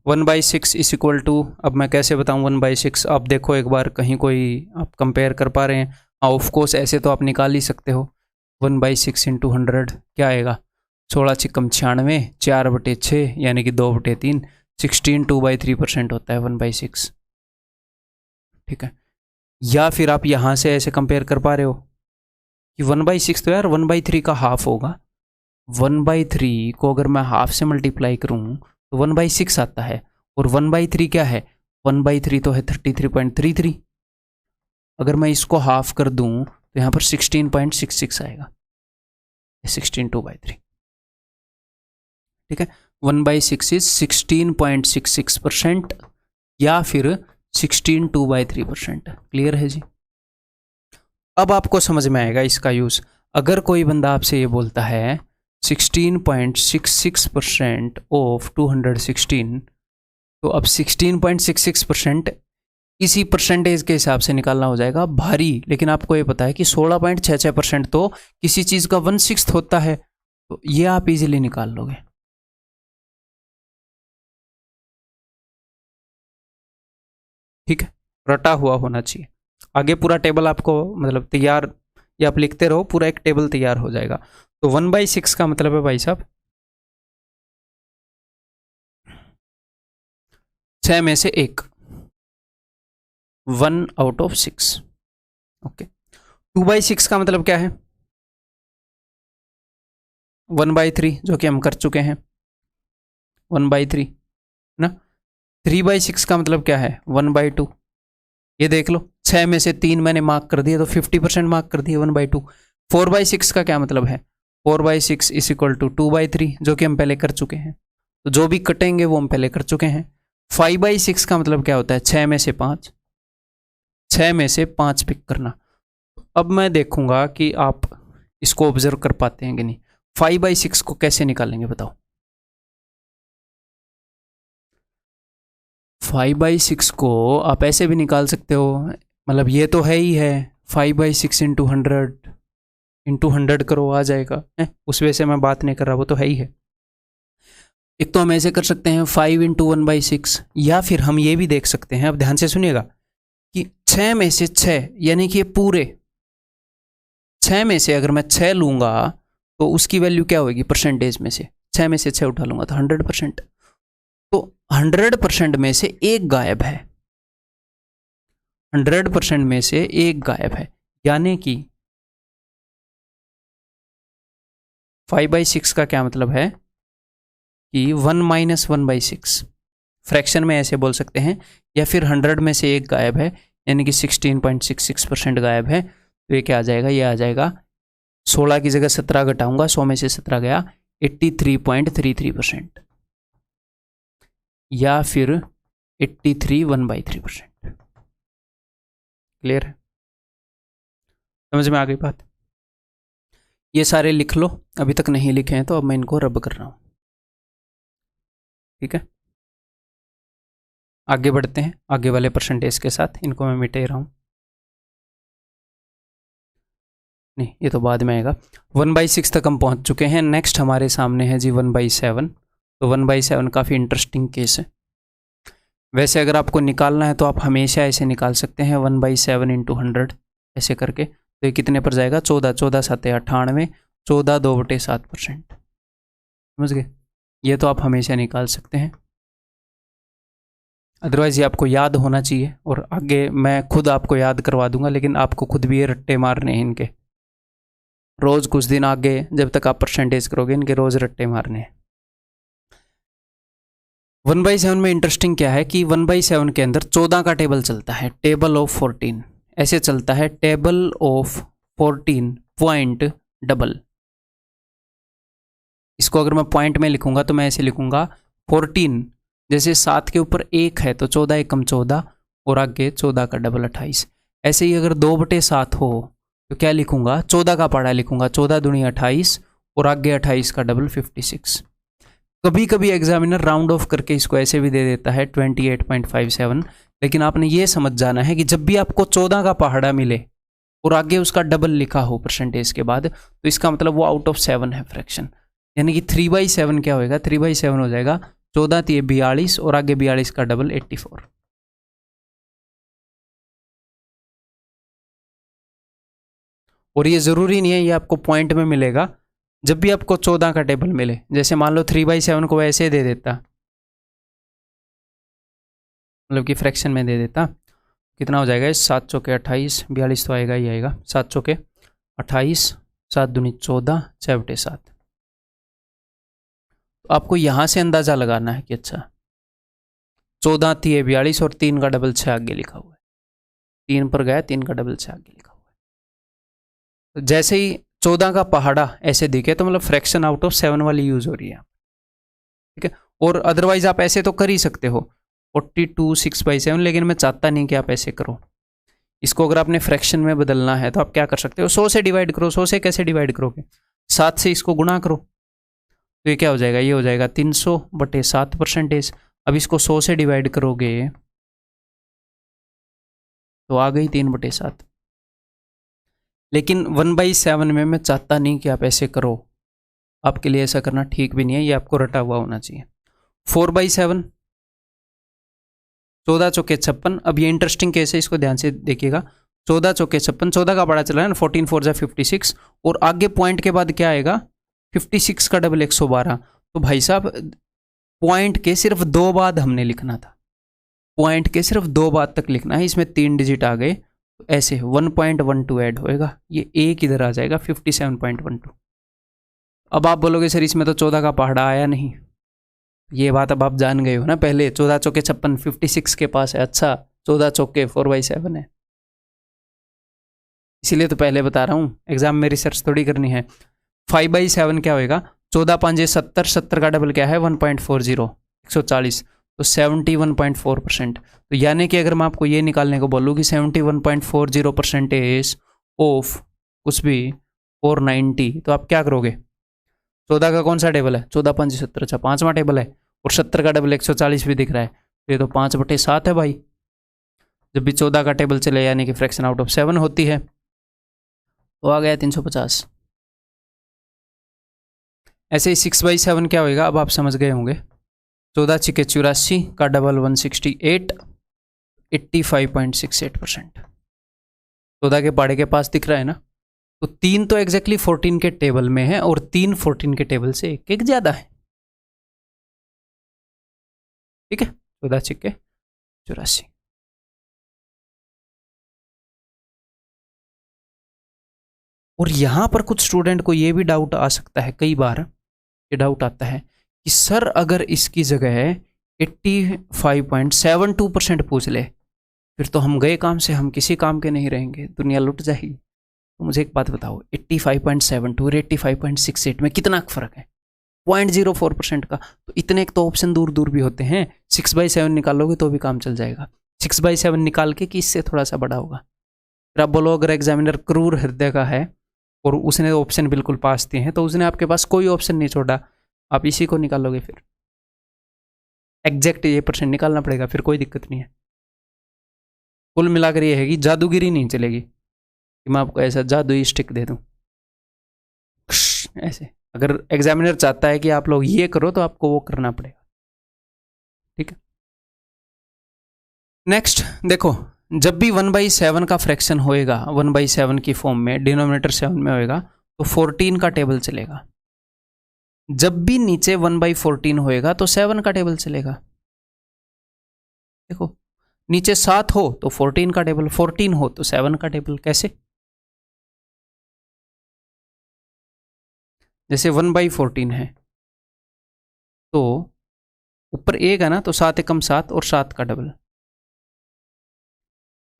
Speaker 1: 1/6 is equal to, अब मैं कैसे बताऊं 1/6? आप देखो एक बार, कहीं कोई आप कंपेयर कर पा रहे हैं? हाँ ऑफ कोर्स, ऐसे तो आप निकाल ही सकते हो। 1/6 इंटू 100 क्या आएगा? 16 छिकम 96, 4/6 यानी कि 2/3, 16 2/3% होता है 1/6। ठीक है, या फिर आप यहाँ से ऐसे कंपेयर कर पा रहे हो कि 1/6 तो यार 1/3 का हाफ होगा। 1/3 को अगर मैं हाफ से मल्टीप्लाई करूँ तो 1/6 आता है। और 1/3 क्या है? 1/3 तो है 33.33। अगर मैं इसको हाफ कर दूं तो यहाँ पर 16.66 आएगा, 16 2/3। ठीक है, 1/6 इज 16.66% या फिर 16 2/3%। क्लियर है जी? अब आपको समझ में आएगा इसका यूज। अगर कोई बंदा आपसे ये बोलता है 16.66% ऑफ 216, तो अब 16.66% इसी परसेंटेज के हिसाब से निकालना हो जाएगा भारी। लेकिन आपको ये पता है कि 16.66% तो किसी चीज का 1/6 होता है, तो ये आप इजीली निकाल लोगे। ठीक है, रटा हुआ होना चाहिए। आगे पूरा टेबल आपको मतलब तैयार, या आप लिखते रहो, पूरा एक टेबल तैयार हो जाएगा। तो 1/6 का मतलब है भाई साहब 6 में से 1, 1 आउट ऑफ 6। ओके, 2/6 का मतलब क्या है? 1/3, जो कि हम कर चुके हैं 1/3 ना। 3/6 का मतलब क्या है? 1/2। ये देख लो, 6 में से 3 मैंने मार्क कर दिया तो 50% मार्क कर दिया 1/2। 4/6 का क्या मतलब है? 4/6 इज इक्वल टू 2/3, जो कि हम पहले कर चुके हैं। तो जो भी कटेंगे वो हम पहले कर चुके हैं। 5/6 का मतलब क्या होता है? 6 में से 5, 6 में से 5 पिक करना। अब मैं देखूंगा कि आप इसको ऑब्जर्व कर पाते हैं कि नहीं। 5/6 को कैसे निकालेंगे बताओ? 5/6 को आप ऐसे भी निकाल सकते हो, मतलब ये तो है ही है, 5/6 इंटू 100 करो आ जाएगा है? उस वजह से मैं बात नहीं कर रहा, वो तो है ही है। एक तो हम ऐसे कर सकते हैं 5 इंटू 1/6, या फिर हम ये भी देख सकते हैं, अब ध्यान से सुनिएगा, कि 6 में से 6 यानी कि ये पूरे 6 में से अगर मैं 6 लूंगा तो उसकी वैल्यू क्या होगी परसेंटेज में से? 6 में से 6 उठा लूंगा तो 100%। तो 100% में से एक गायब है, 100% में से एक गायब है, यानी कि 5/6 का क्या मतलब है कि 1 माइनस 1/6। फ्रैक्शन में ऐसे बोल सकते हैं, या फिर 100 में से एक गायब है यानी कि 16.66% गायब है। तो ये क्या आ जाएगा? ये आ जाएगा 16 की जगह 17 घटाऊंगा, 100 में से 17 गया, 83.33%, या फिर 83 1/3%। क्लियर है? समझ में आ गई बात? ये सारे लिख लो, अभी तक नहीं लिखे हैं तो अब मैं इनको रब कर रहा हूँ। ठीक है, आगे बढ़ते हैं आगे वाले परसेंटेज के साथ। इनको मैं मिटे रहा हूँ, नहीं ये तो बाद में आएगा। 1/6 तक हम पहुँच चुके हैं। नेक्स्ट हमारे सामने है जी 1/7। तो 1/7 काफ़ी इंटरेस्टिंग केस है। वैसे अगर आपको निकालना है तो आप हमेशा ऐसे निकाल सकते हैं 1/7 इंटू 100 ऐसे करके। तो ये कितने पर जाएगा, 14, 14 7 98, 14 2/7%। समझ गए, ये तो आप हमेशा निकाल सकते हैं। अदरवाइज़ ये आपको याद होना चाहिए, और आगे मैं खुद आपको याद करवा दूंगा, लेकिन आपको खुद भी ये रट्टे मारने हैं इनके। रोज़ कुछ दिन आगे जब तक आप परसेंटेज करोगे इनके रोज़ रट्टे मारने हैं। 1/7 में इंटरेस्टिंग क्या है कि 1/7 के अंदर 14 का टेबल चलता है, टेबल ऑफ 14 ऐसे चलता है, टेबल ऑफ 14 पॉइंट डबल। इसको अगर मैं पॉइंट में लिखूंगा तो मैं ऐसे लिखूंगा 14, जैसे 7 के ऊपर 1 है तो 14 एकम 14 और आगे 14 का डबल 28। ऐसे ही अगर 2/7 हो तो क्या लिखूंगा, 14 का पहाड़ा लिखूंगा, 14 दूनी 28 और आगे 28 का डबल 56। कभी कभी एग्जामिनर राउंड ऑफ करके इसको ऐसे भी दे देता है 28.57, लेकिन आपने ये समझ जाना है कि जब भी आपको 14 का पहाड़ा मिले और आगे उसका डबल लिखा हो परसेंटेज के बाद, तो इसका मतलब वो आउट ऑफ 7 है फ्रैक्शन। यानी कि 3/7 क्या होएगा, 3/7 हो जाएगा 14 × 42 और आगे 42 का डबल 84। और ये ज़रूरी नहीं है ये आपको पॉइंट में मिलेगा। जब भी आपको 14 का टेबल मिले, जैसे मान लो 3/7 को ऐसे दे देता, मतलब कि फ्रैक्शन में दे देता, कितना हो जाएगा, 7 चौके 28, 42 तो आएगा ही आएगा, 7 चौके 28, 7 दूनी 14, 6 बटे 7। तो आपको यहाँ से अंदाज़ा लगाना है कि अच्छा 14 थी 42 और 3 का डबल 6 आगे लिखा हुआ है, 3 पर गया 3 का डबल 6 आगे लिखा हुआ है। तो जैसे ही 14 का पहाड़ा ऐसे दिखे तो मतलब फ्रैक्शन आउट ऑफ 7 वाली यूज़ हो रही है, ठीक है। और अदरवाइज आप ऐसे तो कर ही सकते हो 42 6/7, लेकिन मैं चाहता नहीं कि आप ऐसे करो। इसको अगर आपने फ्रैक्शन में बदलना है तो आप क्या कर सकते हो, 100 से डिवाइड करो। 100 से कैसे डिवाइड करोगे, 7 से इसको गुणा करो, तो ये क्या हो जाएगा, ये हो जाएगा 300/7 परसेंटेज। अब इसको 100 से डिवाइड करोगे तो आ गई 3/7। लेकिन 1/7 में मैं चाहता नहीं कि आप ऐसे करो, आपके लिए ऐसा करना ठीक भी नहीं है, ये आपको रटा हुआ होना चाहिए। 4/7, 14 चौके 56। अब ये इंटरेस्टिंग केस है, इसको ध्यान से देखिएगा। 14 चौके 56, 14 का बड़ा चला है ना, 14 4 56, और आगे पॉइंट के बाद क्या आएगा, 56 का डबल 112। तो भाई साहब पॉइंट के सिर्फ 2 बाद हमने लिखना था, पॉइंट के सिर्फ 2 बाद तक लिखना है। इसमें 3 डिजिट आ गए तो ऐसे 1.12 ऐड होएगा, ये एक इधर आ जाएगा 57.12। अब आप बोलोगे सर इसमें तो 14 का पहाड़ा आया नहीं, ये बात अब आप जान गए हो ना। पहले 14 चौके 56 56 के पास है, अच्छा 14 चौके 4/7 है, इसीलिए तो पहले बता रहा हूँ, एग्जाम में रिसर्च थोड़ी करनी है। 5/7 क्या होएगा, 14 5 70, 70 का डबल क्या है 1.40, 140, तो 71.4%। तो यानी कि अगर मैं आपको ये निकालने को बोलूँ कि 71.40% ऑफ कुछ भी 490, तो आप क्या करोगे, 14 का कौन सा टेबल है, 14 5 70, अच्छा 5वां टेबल है, और 70 का डबल 140 भी दिख रहा है, तो ये तो 5/7 है भाई। जब भी 14 का टेबल चले यानी कि फ्रैक्शन आउट ऑफ 7 होती है, तो आ गया 350। ऐसे ही 6/7 क्या होएगा, अब आप समझ गए होंगे, 14 × 84 का डबल 168, 85.68%। 14 के पाड़े के पास दिख रहा है ना, तो 3 तो एग्जैक्टली 14 के टेबल में है और 3 14 के टेबल से एक ज्यादा है, ठीक है। 14 × 84। और यहां पर कुछ स्टूडेंट को यह भी डाउट आ सकता है, कई बार ये डाउट आता है कि सर अगर इसकी जगह 85.72% पूछ ले, फिर तो हम गए काम से, हम किसी काम के नहीं रहेंगे, दुनिया लुट जाएगी। तो मुझे एक बात बताओ, 85.72 और 85.68 में कितना फर्क है, 0.04% का। तो इतने एक तो ऑप्शन दूर दूर भी होते हैं, 6/7 निकालोगे तो भी काम चल जाएगा। 6/7 निकाल के कि इससे थोड़ा सा बड़ा होगा, फिर आप बोलो अगर एग्जामिनर क्रूर हृदय का है और उसने ऑप्शन बिल्कुल पास दिए हैं, तो उसने आपके पास कोई ऑप्शन नहीं छोड़ा, आप इसी को निकालोगे फिर। एग्जैक्ट ये परसेंट निकालना पड़ेगा, फिर कोई दिक्कत नहीं है। कुल मिलाकर ये है कि जादूगिरी नहीं चलेगी कि मैं आपको ऐसा जादुई स्टिक दे दूं ऐसे। अगर एग्जामिनर चाहता है कि आप लोग ये करो तो आपको वो करना पड़ेगा, ठीक है। नेक्स्ट देखो, जब भी 1/7 का फ्रैक्शन होएगा 1/7 की फॉर्म में, डिनोमिनेटर 7 में होएगा, तो 14 का टेबल चलेगा। जब भी नीचे 1/14 होएगा तो 7 का टेबल चलेगा। देखो, नीचे 7 हो तो 14 का टेबल, 14 हो तो 7 का टेबल। कैसे? जैसे 1/14 है तो ऊपर 1 है ना, तो 7 एकम 7 और 7 का डबल।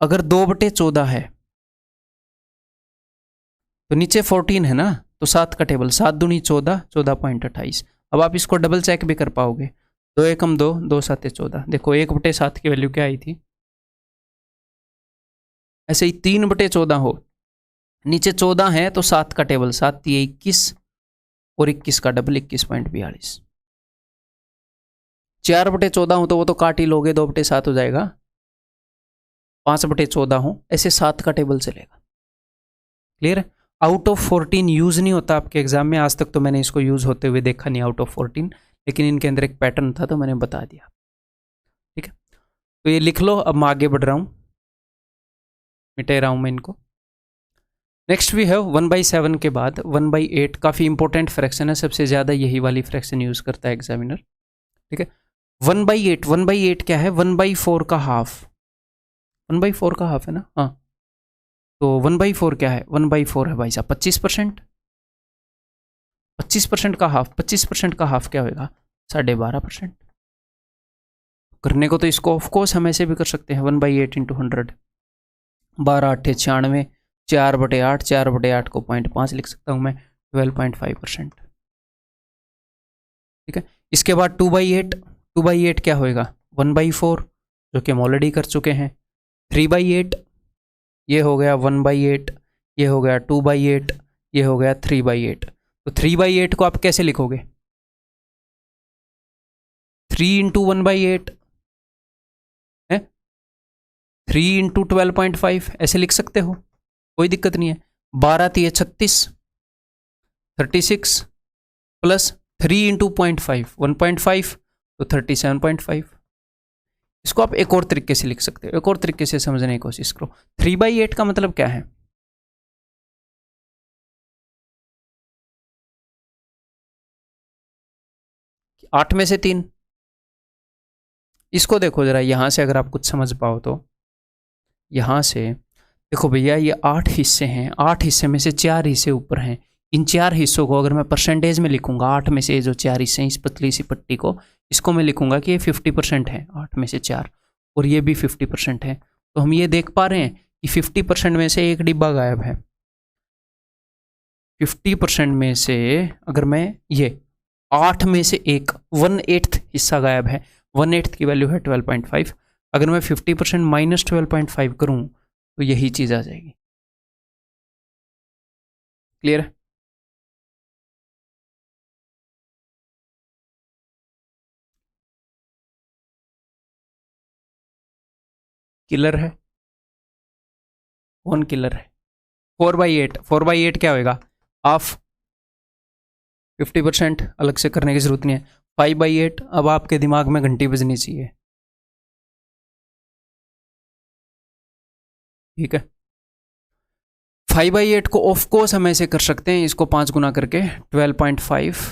Speaker 1: अगर 2/14 है तो नीचे 14 है ना, तो 7 का टेबल, 7 दूनी 14, 14.28। अब आप इसको डबल चेक भी कर पाओगे। 2 एकम 2, 2 7 14। देखो 1/7 की वैल्यू क्या आई थी। ऐसे ही 3/14 हो, नीचे 14 है तो 7 का टेबल, 7 3 21 और 21 का डबल 21.42। 4/14 हो तो वो तो काट ही लोगे, 2/7 हो जाएगा। 5/14 हो, ऐसे 7 का टेबल चलेगा। क्लियर है? आउट ऑफ 14 यूज नहीं होता आपके एग्जाम में, आज तक तो मैंने इसको यूज होते हुए देखा नहीं आउट ऑफ 14, लेकिन इनके अंदर एक पैटर्न था तो मैंने बता दिया, ठीक है। तो ये लिख लो। अब मैं आगे बढ़ रहा हूं, मिटे रहा हूं मैं इनको। नेक्स्ट वी हैव 1/7 के बाद 1/8। काफी इंपॉर्टेंट फ्रैक्शन है, सबसे ज्यादा यही वाली फ्रैक्शन यूज करता है एग्जामिनर, ठीक है। 1/8, 1/8 क्या है? 1/4 का हाफ। 1/4 का हाफ है ना, हाँ। तो 1/4 क्या है? 1/4 है भाई साहब 25%। 25% का हाफ, 25% का हाफ क्या होगा? 12.5%। करने को तो इसको ऑफ कोर्स हम ऐसे भी कर सकते हैं, 1/8 इंटू 100, 12 8 96, 4/8, 4/8 को 0.5 लिख सकता हूं मैं, 12.5%, ठीक है। इसके बाद 2/8, 2/8 क्या होएगा? 1/4, जो कि हम ऑलरेडी कर चुके हैं। 3/8, ये हो गया 1/8, ये हो गया 2/8, ये हो गया 3/8। तो 3/8 को आप कैसे लिखोगे? 3 इंटू 1/8 है, 3 इंटू 12.5 ऐसे लिख सकते हो, कोई दिक्कत नहीं है। 12 3 36, 36 प्लस 3 इंटू 0.5, 1.5, तो 37.5। इसको आप एक और तरीके से लिख सकते हो, एक और तरीके से समझने की कोशिश करो। 3/8 का मतलब क्या है? आठ में से 3। इसको देखो जरा यहां से, अगर आप कुछ समझ पाओ तो। यहां से देखो भैया, ये 8 हिस्से हैं, 8 हिस्से में से 4 हिस्से ऊपर हैं। इन 4 हिस्सों को अगर मैं परसेंटेज में लिखूंगा, 8 में से जो 4 हिस्से हैं, इस पतली सी पट्टी को, इसको मैं लिखूंगा कि ये 50% है, 8 में से 4, और ये भी 50% है। तो हम ये देख पा रहे हैं कि 50% में से एक डिब्बा गायब है। 50% में से अगर मैं ये 8 में से एक 1/8 हिस्सा गायब है, 1/8 की वैल्यू है 12.5। अगर मैं 50% माइनस 12.5 करूं तो यही चीज आ जाएगी। क्लियर है? किलर है, कौन किलर है? 4/8, 4/8 क्या होएगा? हाफ। 50% अलग से करने की जरूरत नहीं है। 5/8, अब आपके दिमाग में घंटी बजनी चाहिए, ठीक है। 5/8 को ऑफ कोर्स हम ऐसे कर सकते हैं, इसको 5 गुना करके 12.5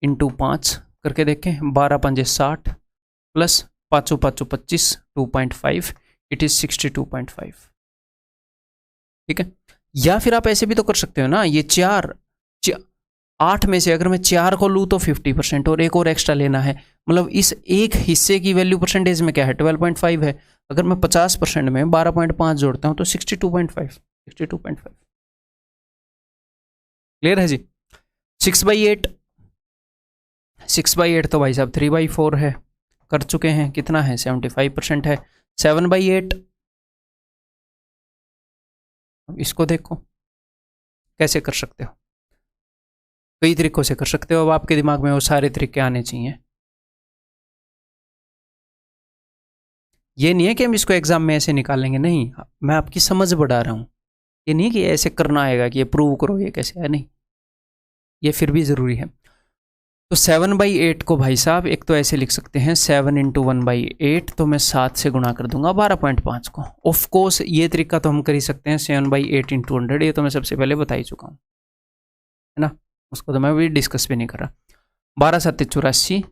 Speaker 1: इंटू 5 करके देखें। 12 पंजे 60 प्लस 5 5 25, 2.5, इट इज 62.5, ठीक है। या फिर आप ऐसे भी तो कर सकते हो ना, ये 8 में से अगर मैं 4 को लूँ तो 50% और एक और एक्स्ट्रा लेना है, मतलब इस एक हिस्से की वैल्यू परसेंटेज में क्या है? 12.5 है। अगर मैं 50% में 12.5 जोड़ता हूँ तो 62.5, 62.5। क्लियर है जी? 6/8, 6/8 तो भाई साहब 3/4 है, कर चुके हैं। कितना है? 75% है। 7/8, इसको देखो कैसे कर सकते हो, कई तरीकों से कर सकते हो। अब आपके दिमाग में वो सारे तरीके आने चाहिए। ये नहीं है कि हम इसको एग्जाम में ऐसे निकालेंगे, नहीं, मैं आपकी समझ बढ़ा रहा हूँ। ये नहीं कि ऐसे करना आएगा कि ये प्रूव करो ये कैसे है, नहीं, ये फिर भी ज़रूरी है। तो 7/8 को भाई साहब एक तो ऐसे लिख सकते हैं 7 × 1/8, तो मैं 7 से गुणा कर दूंगा 12.5 को। ऑफ कोर्स ये तरीका तो हम कर ही सकते हैं 7/8 × 100, ये तो मैं सबसे पहले बता ही चुका हूँ, है ना, उसको तो मैं भी डिस्कस भी नहीं कर रहा। 12 × 7 = 84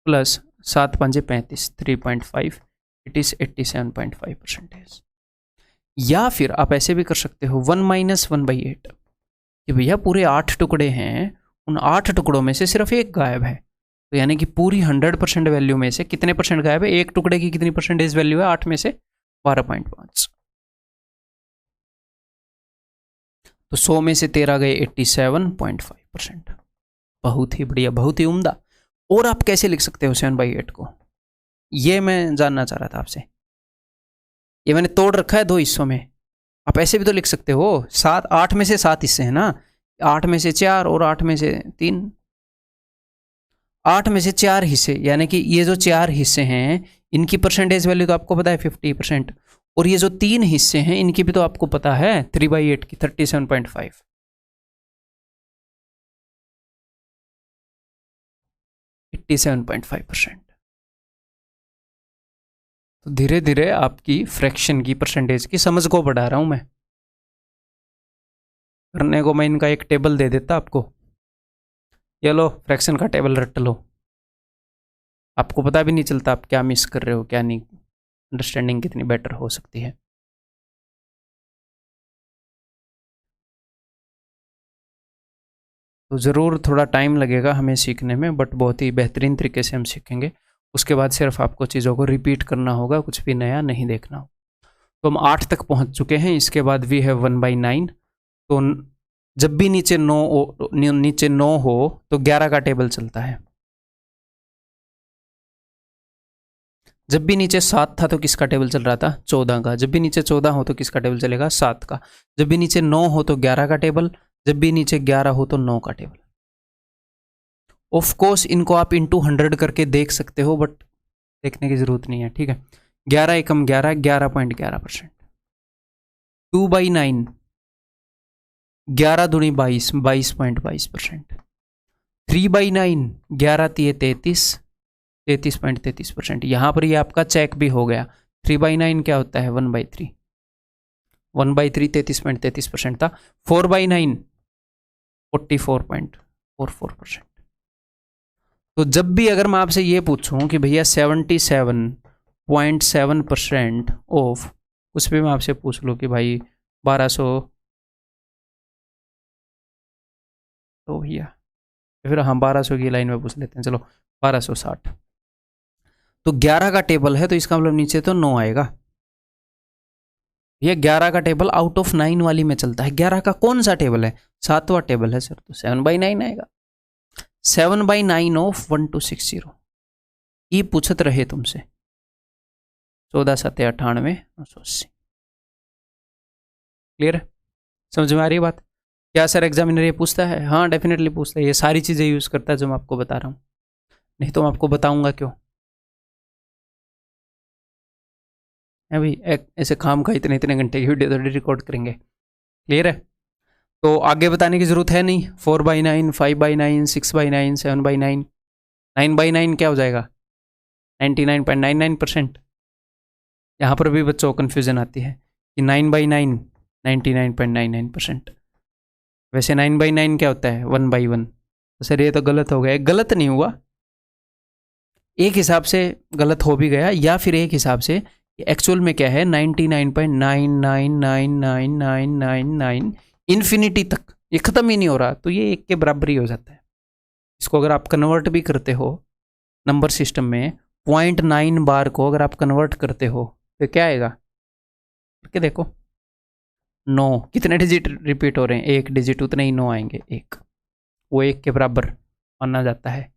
Speaker 1: प्लस 7 × 5 = 35, 3.5, इट इज़ 87.5%। या फिर आप ऐसे भी कर सकते हो 1 - 1/8 कि भैया पूरे 8 टुकड़े हैं, उन 8 टुकड़ों में से सिर्फ एक गायब है, तो यानी कि पूरी 100% वैल्यू में से कितने परसेंट गायब है, एक टुकड़े की कितनी परसेंटेज वैल्यू है, 8 में से 12.5, तो 100 में से 13 गए 87.5%। बहुत ही बढ़िया, बहुत ही उम्दा। और आप कैसे लिख सकते हो 7/8 को, ये मैं जानना चाह रहा था आपसे। ये मैंने तोड़ रखा है 2 हिस्सों में, आप ऐसे भी तो लिख सकते हो। 8 में से 7 हिस्से हैं ना, 8 में से 4 और 8 में से 3, 8 में से 4 हिस्से, यानी कि ये जो 4 हिस्से हैं इनकी परसेंटेज वैल्यू तो आपको पता है 50%, और ये जो 3 हिस्से हैं इनकी भी तो आपको पता है 3/8 की 37.5, 87.5%। तो धीरे धीरे आपकी फ्रैक्शन की परसेंटेज की समझ को बढ़ा रहा हूं मैं। करने को मैं इनका एक टेबल दे देता आपको, ये लो फ्रैक्शन का टेबल रट लो, आपको पता भी नहीं चलता आप क्या मिस कर रहे हो क्या नहीं, अंडरस्टैंडिंग कितनी बेटर हो सकती है। तो ज़रूर थोड़ा टाइम लगेगा हमें सीखने में, बट बहुत ही बेहतरीन तरीके से हम सीखेंगे। उसके बाद सिर्फ आपको चीज़ों को रिपीट करना होगा, कुछ भी नया नहीं देखना हो। तो हम 8 तक पहुंच चुके हैं, इसके बाद वी हैव 1/9। तो जब भी नीचे 9 हो तो 11 का टेबल चलता है। जब भी नीचे 7 था तो किसका टेबल चल रहा था, 14 का। जब भी नीचे 14 हो तो किसका टेबल चलेगा, 7 का। जब भी नीचे 9 हो तो 11 का टेबल, जब भी नीचे 11 हो तो 9 का टेबल। ऑफ कोर्स इनको आप इंटू 100 करके देख सकते हो, बट देखने की जरूरत नहीं है, ठीक है। 11 एकम 11, 11.11%। 2/9, 11 दूनी 22, 22.22%। 3/9, 11 तिये 33, 33.33%। यहाँ पर ये आपका चेक भी हो गया। 3/9 क्या होता है, 1/3, 1/3 33.33% था। 4/9 44.44%। तो जब भी अगर मैं आपसे ये पूछूं कि भैया 77.7% ऑफ, उस पर मैं आपसे पूछ लूँ कि भाई 1200, तो भैया फिर हम 1200 की लाइन में पूछ लेते हैं, चलो 1260। तो 11 का टेबल है तो इसका मतलब नीचे तो 9 आएगा। ये 11 का टेबल आउट ऑफ 9 वाली में चलता है। 11 का कौन सा टेबल है, 7वां टेबल है सर, तो 7/9 आएगा। 7/9 ऑफ 1260 ये पूछत रहे तुमसे, 14 × 7 = 98, 980। क्लियर, समझ में आ रही है बात? क्या सर एग्जामिनर ये पूछता है? हाँ डेफिनेटली पूछता है, ये सारी चीज़ें यूज़ करता है जो मैं आपको बता रहा हूँ, नहीं तो मैं आपको बताऊंगा क्यों है भाई। ऐसे काम का इतने इतने घंटे की वीडियो थोड़ी रिकॉर्ड करेंगे। क्लियर है? तो आगे बताने की ज़रूरत है नहीं। 4/9, 5/9, 6/9, 7/9, 9/9 क्या हो जाएगा, 99.99%। यहाँ पर भी बच्चों को कन्फ्यूज़न आती है कि 9/9 99.99%। वैसे 9/9 क्या होता है, 1/1। तो सर ये तो गलत हो गया। गलत नहीं हुआ, एक हिसाब से गलत हो भी गया, या फिर एक हिसाब से एक्चुअल में क्या है 99.999999 इन्फिनिटी तक, ये ख़त्म ही नहीं हो रहा, तो ये 1 के बराबर ही हो जाता है। इसको अगर आप कन्वर्ट भी करते हो नंबर सिस्टम में, 0.9 बार को अगर आप कन्वर्ट करते हो तो क्या आएगा, करके देखो। 9 कितने डिजिट रिपीट हो रहे हैं, 1 डिजिट, उतने ही 9 आएंगे, 1, वो 1 के बराबर माना जाता है।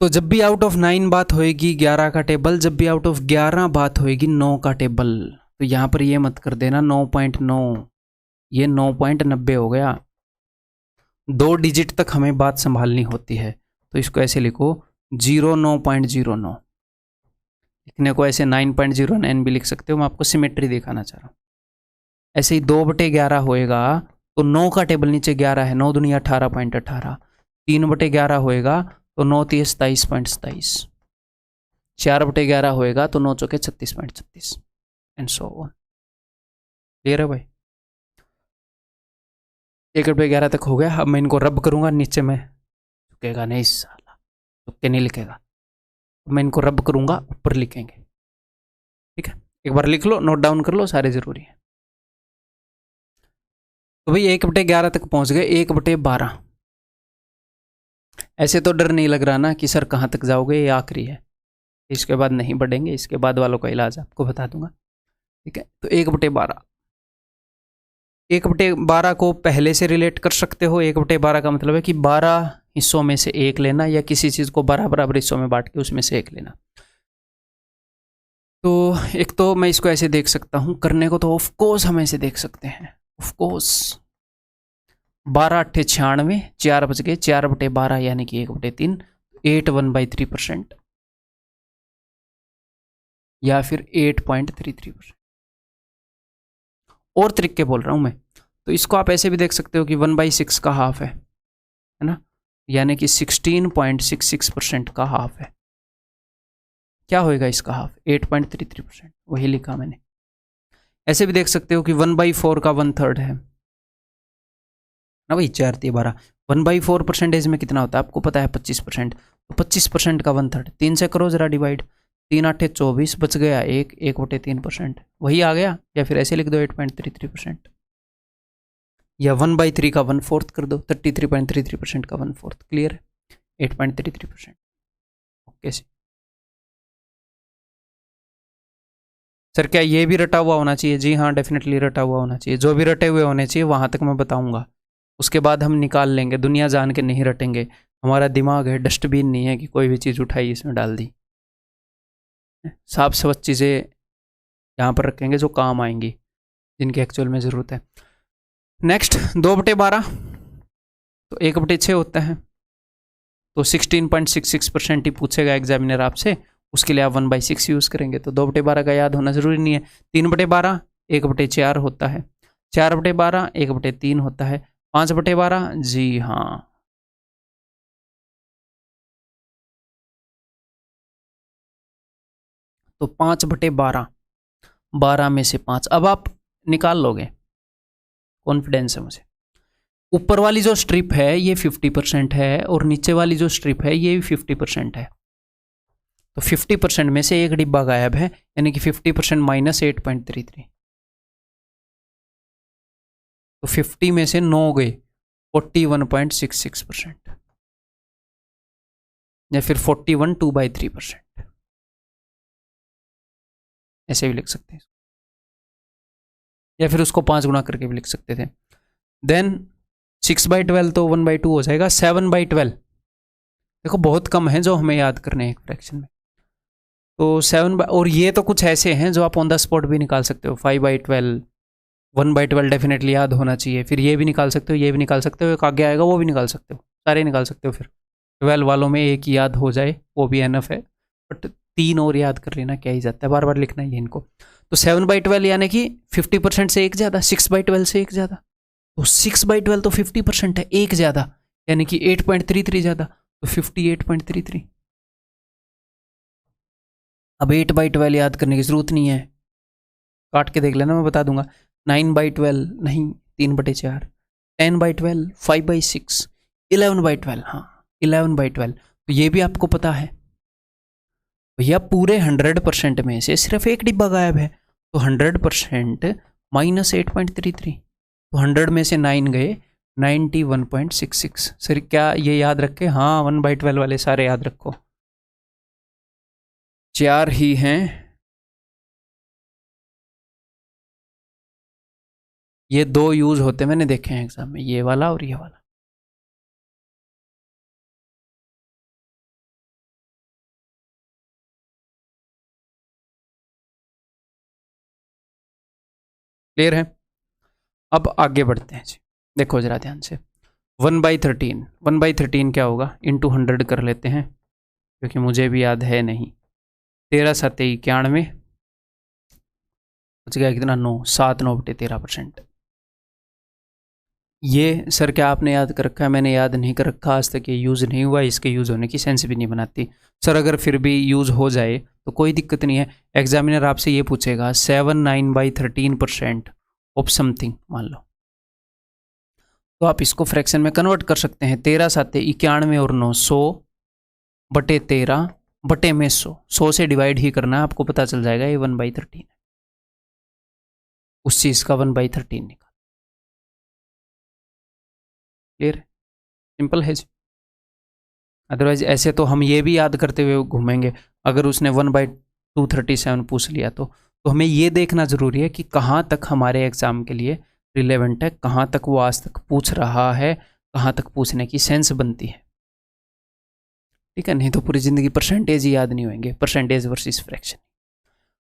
Speaker 1: तो जब भी आउट ऑफ 9 बात होएगी 11 का टेबल, जब भी आउट ऑफ 11 बात होएगी 9 का टेबल। तो यहाँ पर ये मत कर देना 9.9, ये 9.90 हो गया। 2 डिजिट तक हमें बात संभालनी होती है, तो इसको ऐसे लिखो 09.09। लिखने को ऐसे 9.09 भी लिख सकते हो, मैं आपको सिमेट्री दिखाना चाह रहा हूँ। ऐसे ही 2/11 होएगा तो 9 का टेबल नीचे 11 है, 9 दुनिया 18.18। 3/11 होएगा तो 9 तीस 27.27। 4/11 होएगा तो 9 चौके 36.36 एंड सो ऑन। क्लियर है भाई? 1/11 तक हो गया। अब मैं इनको रब करूंगा, नीचे में झुकेगा नहीं साला, झुक नहीं लिखेगा। मैं इनको रब करूंगा, ऊपर लिखेंगे। ठीक है, एक बार लिख लो, नोट डाउन कर लो, सारे जरूरी है। तो भाई 1/11 तक पहुंच गए। 1/12 ऐसे तो डर नहीं लग रहा ना कि सर कहाँ तक जाओगे, ये आखिरी है, इसके बाद नहीं बढ़ेंगे, इसके बाद वालों का इलाज आपको बता दूंगा। ठीक है, तो 1/12, 1/12 को पहले से रिलेट कर सकते हो। 1/12 का मतलब है कि 12 हिस्सों में से एक लेना, या किसी चीज़ को 12 बराबर हिस्सों में बांट के उसमें से एक लेना। तो एक तो मैं इसको ऐसे देख सकता हूँ, करने को तो ऑफ कोर्स हम ऐसे देख सकते हैं, ऑफ कोर्स 12 8 96, 4 बच गए, 4/12 यानी कि 1/3, 8 1/3% या फिर 8.33%। और तरीके बोल रहा हूँ मैं, तो इसको आप ऐसे भी देख सकते हो कि 1/6 का हाफ है ना, यानी कि 16.66% का हाफ है। क्या होएगा इसका हाफ? 8.33%, वही लिखा मैंने। ऐसे भी देख सकते हो कि 1/4 का 1/3 है ना भाई, 4 3 12। 1/4% में कितना होता है आपको पता है? 25%। तो 25% का 1/3, 3 से करो जरा डिवाइड। 3 8 24, बच गया 1/3%, वही आ गया। या फिर ऐसे लिख दो 8.33%, या 1/3 का 1/4 कर दो, 33.33% का 1/4। क्लियर है? 8.33%। ओके सर, क्या ये भी रटा हुआ होना चाहिए? जी हाँ, डेफिनेटली रटा हुआ होना चाहिए। जो भी रटे हुए होने चाहिए वहाँ तक मैं बताऊँगा, उसके बाद हम निकाल लेंगे। दुनिया जान के नहीं रटेंगे। हमारा दिमाग है, डस्टबिन नहीं है कि कोई भी चीज़ उठाई इसमें डाल दी। साफ स्वच्छ चीज़ें यहाँ पर रखेंगे जो काम आएंगी, जिनकी एक्चुअल में ज़रूरत है। नेक्स्ट 2/12, तो 1/6 होता है, तो 16.66% ही पूछेगा एग्जामिनर आपसे। उसके लिए आप 1/6 यूज़ करेंगे, तो 2/12 का याद होना ज़रूरी नहीं है। 3/12 1/4 होता है, 4/12 1/3 होता है, 5/12 जी हाँ। तो 5/12, 12 में से 5 अब आप निकाल लोगे, कॉन्फिडेंस है मुझे। ऊपर वाली जो स्ट्रिप है ये 50% है, और नीचे वाली जो स्ट्रिप है ये भी 50% है। तो 50% में से एक डिब्बा गायब है, यानी कि 50% माइनस 8.33। तो 50 में से 9 गए, 41.66%, या फिर 41 2/3%, ऐसे भी लिख सकते हैं। या फिर उसको 5 गुना करके भी लिख सकते थे। देन 6/12 तो 1/2 हो जाएगा। 7/12 देखो बहुत कम है जो हमें याद करने हैं एक फ्रैक्शन में। तो 7 और ये तो कुछ ऐसे हैं जो आप ऑन द स्पॉट भी निकाल सकते हो। 5/12, 1/12 डेफिनेटली याद होना चाहिए। फिर ये भी निकाल सकते हो, ये भी निकाल सकते हो, एक आगे आएगा वो भी निकाल सकते हो, सारे निकाल सकते हो। फिर 12 वालों में एक याद हो जाए वो भी एनफ है, बट 3 और याद कर लेना क्या ही जाता है, बार बार लिखना ही है इनको। तो 7/12 यानी कि 50% से एक ज़्यादा, 6/12 से एक ज़्यादा। तो 6/12 तो 50% है, एक ज़्यादा, यानी कि 8.33 ज़्यादा, तो 58.33। अब 8/12 याद करने की जरूरत नहीं है, काट के देख लेना, मैं बता दूंगा। 9/12 नहीं, 3/4। 10/12 5/6। 11/12, हाँ 11/12, तो ये भी आपको पता है। भैया पूरे 100% में से सिर्फ एक डिब्बा गायब है, तो 100% माइनस 8.33, तो 100 में से 9 गए, 91.66। सर क्या ये याद रखे? हाँ 1/12 वाले सारे याद रखो, 4 ही हैं। ये 2 यूज होते मैंने देखे हैं एग्जाम में, ये वाला और ये वाला। क्लियर है? अब आगे बढ़ते हैं जी, देखो जरा ध्यान से। 1/13, 1/13 क्या होगा, इंटू 100 कर लेते हैं क्योंकि मुझे भी याद है नहीं। 13 7 91, बच गया कितना, 9, 7 9 बटे 13%। ये सर क्या आपने याद कर रखा है? मैंने याद नहीं कर रखा, आज तक ये यूज़ नहीं हुआ, इसके यूज़ होने की सेंस भी नहीं बनाती। सर अगर फिर भी यूज़ हो जाए तो कोई दिक्कत नहीं है, एग्जामिनर आपसे ये पूछेगा 7 9/13% ऑफ समथिंग मान लो, तो आप इसको फ्रैक्शन में कन्वर्ट कर सकते हैं। 13 7 91 और 9, 100 बटे 13 बटे में 100 से डिवाइड ही करना है, आपको पता चल जाएगा ये 1/13 है। उस चीज़ का 1/13 निकाल। क्लियर है, सिंपल है जी। अदरवाइज ऐसे तो हम ये भी याद करते हुए घूमेंगे, अगर उसने 1/237 पूछ लिया तो हमें ये देखना ज़रूरी है कि कहाँ तक हमारे एग्ज़ाम के लिए रिलेवेंट है, कहाँ तक वो आज तक पूछ रहा है, कहाँ तक पूछने की सेंस बनती है। ठीक है, नहीं तो पूरी ज़िंदगी परसेंटेज ही याद नहीं होंगे, परसेंटेज वर्सेस फ्रैक्शन।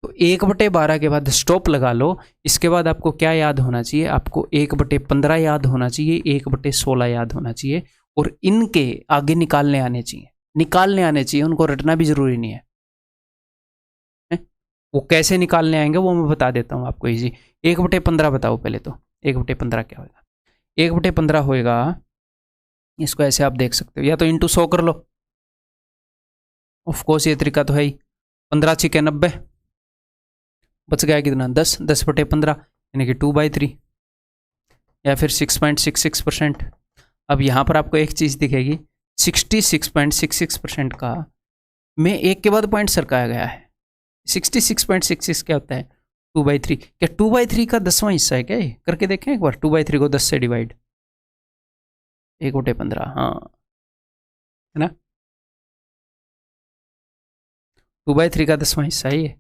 Speaker 1: तो 1/12 के बाद स्टॉप लगा लो। इसके बाद आपको क्या याद होना चाहिए, आपको 1/15 याद होना चाहिए, 1/16 याद होना चाहिए, और इनके आगे निकालने आने चाहिए, उनको रटना भी जरूरी नहीं है। वो कैसे निकालने आएंगे वो मैं बता देता हूँ आपको इजी। 1/15 बताओ पहले तो, 1/15 क्या होगा? 1/15 होएगा, इसको ऐसे आप देख सकते हो, या तो इंटू 100 कर लो, ऑफकोर्स ये तरीका तो है ही। 15 6 90, बच गया कितना, 10, 10/15 यानी कि 2/3, या फिर 6.66%। अब यहाँ पर आपको एक चीज़ दिखेगी, 66.66% का में एक के बाद पॉइंट सरकाया गया है। 66.66 क्या होता है, 2/3। क्या 2/3 का 10वां हिस्सा है क्या ये? करके देखें एक बार, 2/3 को 10 से डिवाइड, 1/15, हाँ है ना, 2/3 का 10वां हिस्सा है ये।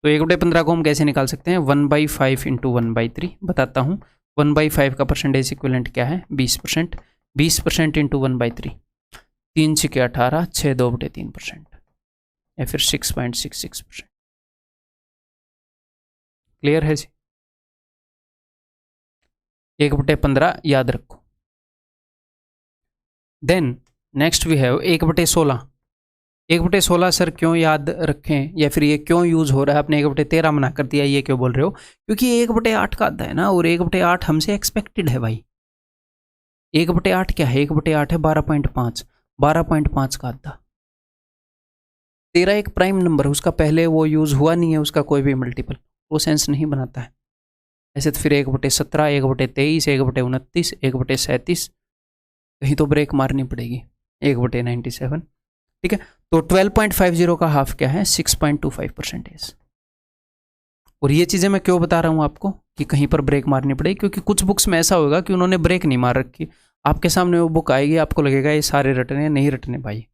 Speaker 1: तो 1/15 को हम कैसे निकाल सकते हैं, 1/5 इंटू 1/3 बताता हूँ। 1/5 का परसेंटेज इक्विवेलेंट क्या है, 20%, 20% इंटू 1/3, 3 6 18, 6 2/3%, या फिर 6.66%। क्लियर है जी, 1/15 याद रखो। Then next we have 1/16। 1/16 sir क्यों याद रखें, या फिर ये क्यों यूज हो रहा है? आपने 1/13 मना कर दिया, ये क्यों बोल रहे हो? क्योंकि ये 1/8 का आता है ना, और 1/8 हमसे एक्सपेक्टेड है भाई। 1/8 क्या है, 1/8 है 12.5, 12.5 का आता। 13 एक प्राइम नंबर है, उसका पहले वो यूज हुआ नहीं है, उसका कोई भी मल्टीपल, वो सेंस नहीं बनाता है। ऐसे तो फिर 1/17, 1/23, 1/29, 1/37, कहीं तो ब्रेक मारनी पड़ेगी, 1/97। ठीक है, तो 12.50 का हाफ क्या है, 6.25%। और ये चीज़ें मैं क्यों बता रहा हूँ आपको कि कहीं पर ब्रेक मारनी पड़ेगी, क्योंकि कुछ बुक्स में ऐसा होगा कि उन्होंने ब्रेक नहीं मार रखी। आपके सामने वो बुक आएगी, आपको लगेगा ये सारे रटने, नहीं रटने भाई।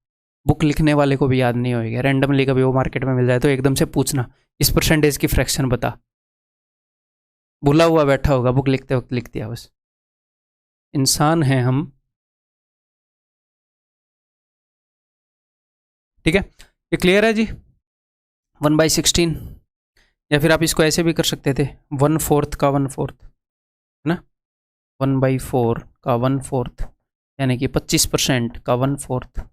Speaker 1: बुक लिखने वाले को भी याद नहीं होएगा, रैंडमली कभी वो मार्केट में मिल जाए तो एकदम से पूछना इस परसेंटेज की फ्रैक्शन बता, भूला हुआ बैठा होगा, बुक लिखते वक्त लिख दिया बस। इंसान हैं हम। ठीक है, ये क्लियर है जी। 1/16, या फिर आप इसको ऐसे भी कर सकते थे, 1/4 का 1/4 है ना, 1/4 का 1/4 यानी कि 25% का 1/4।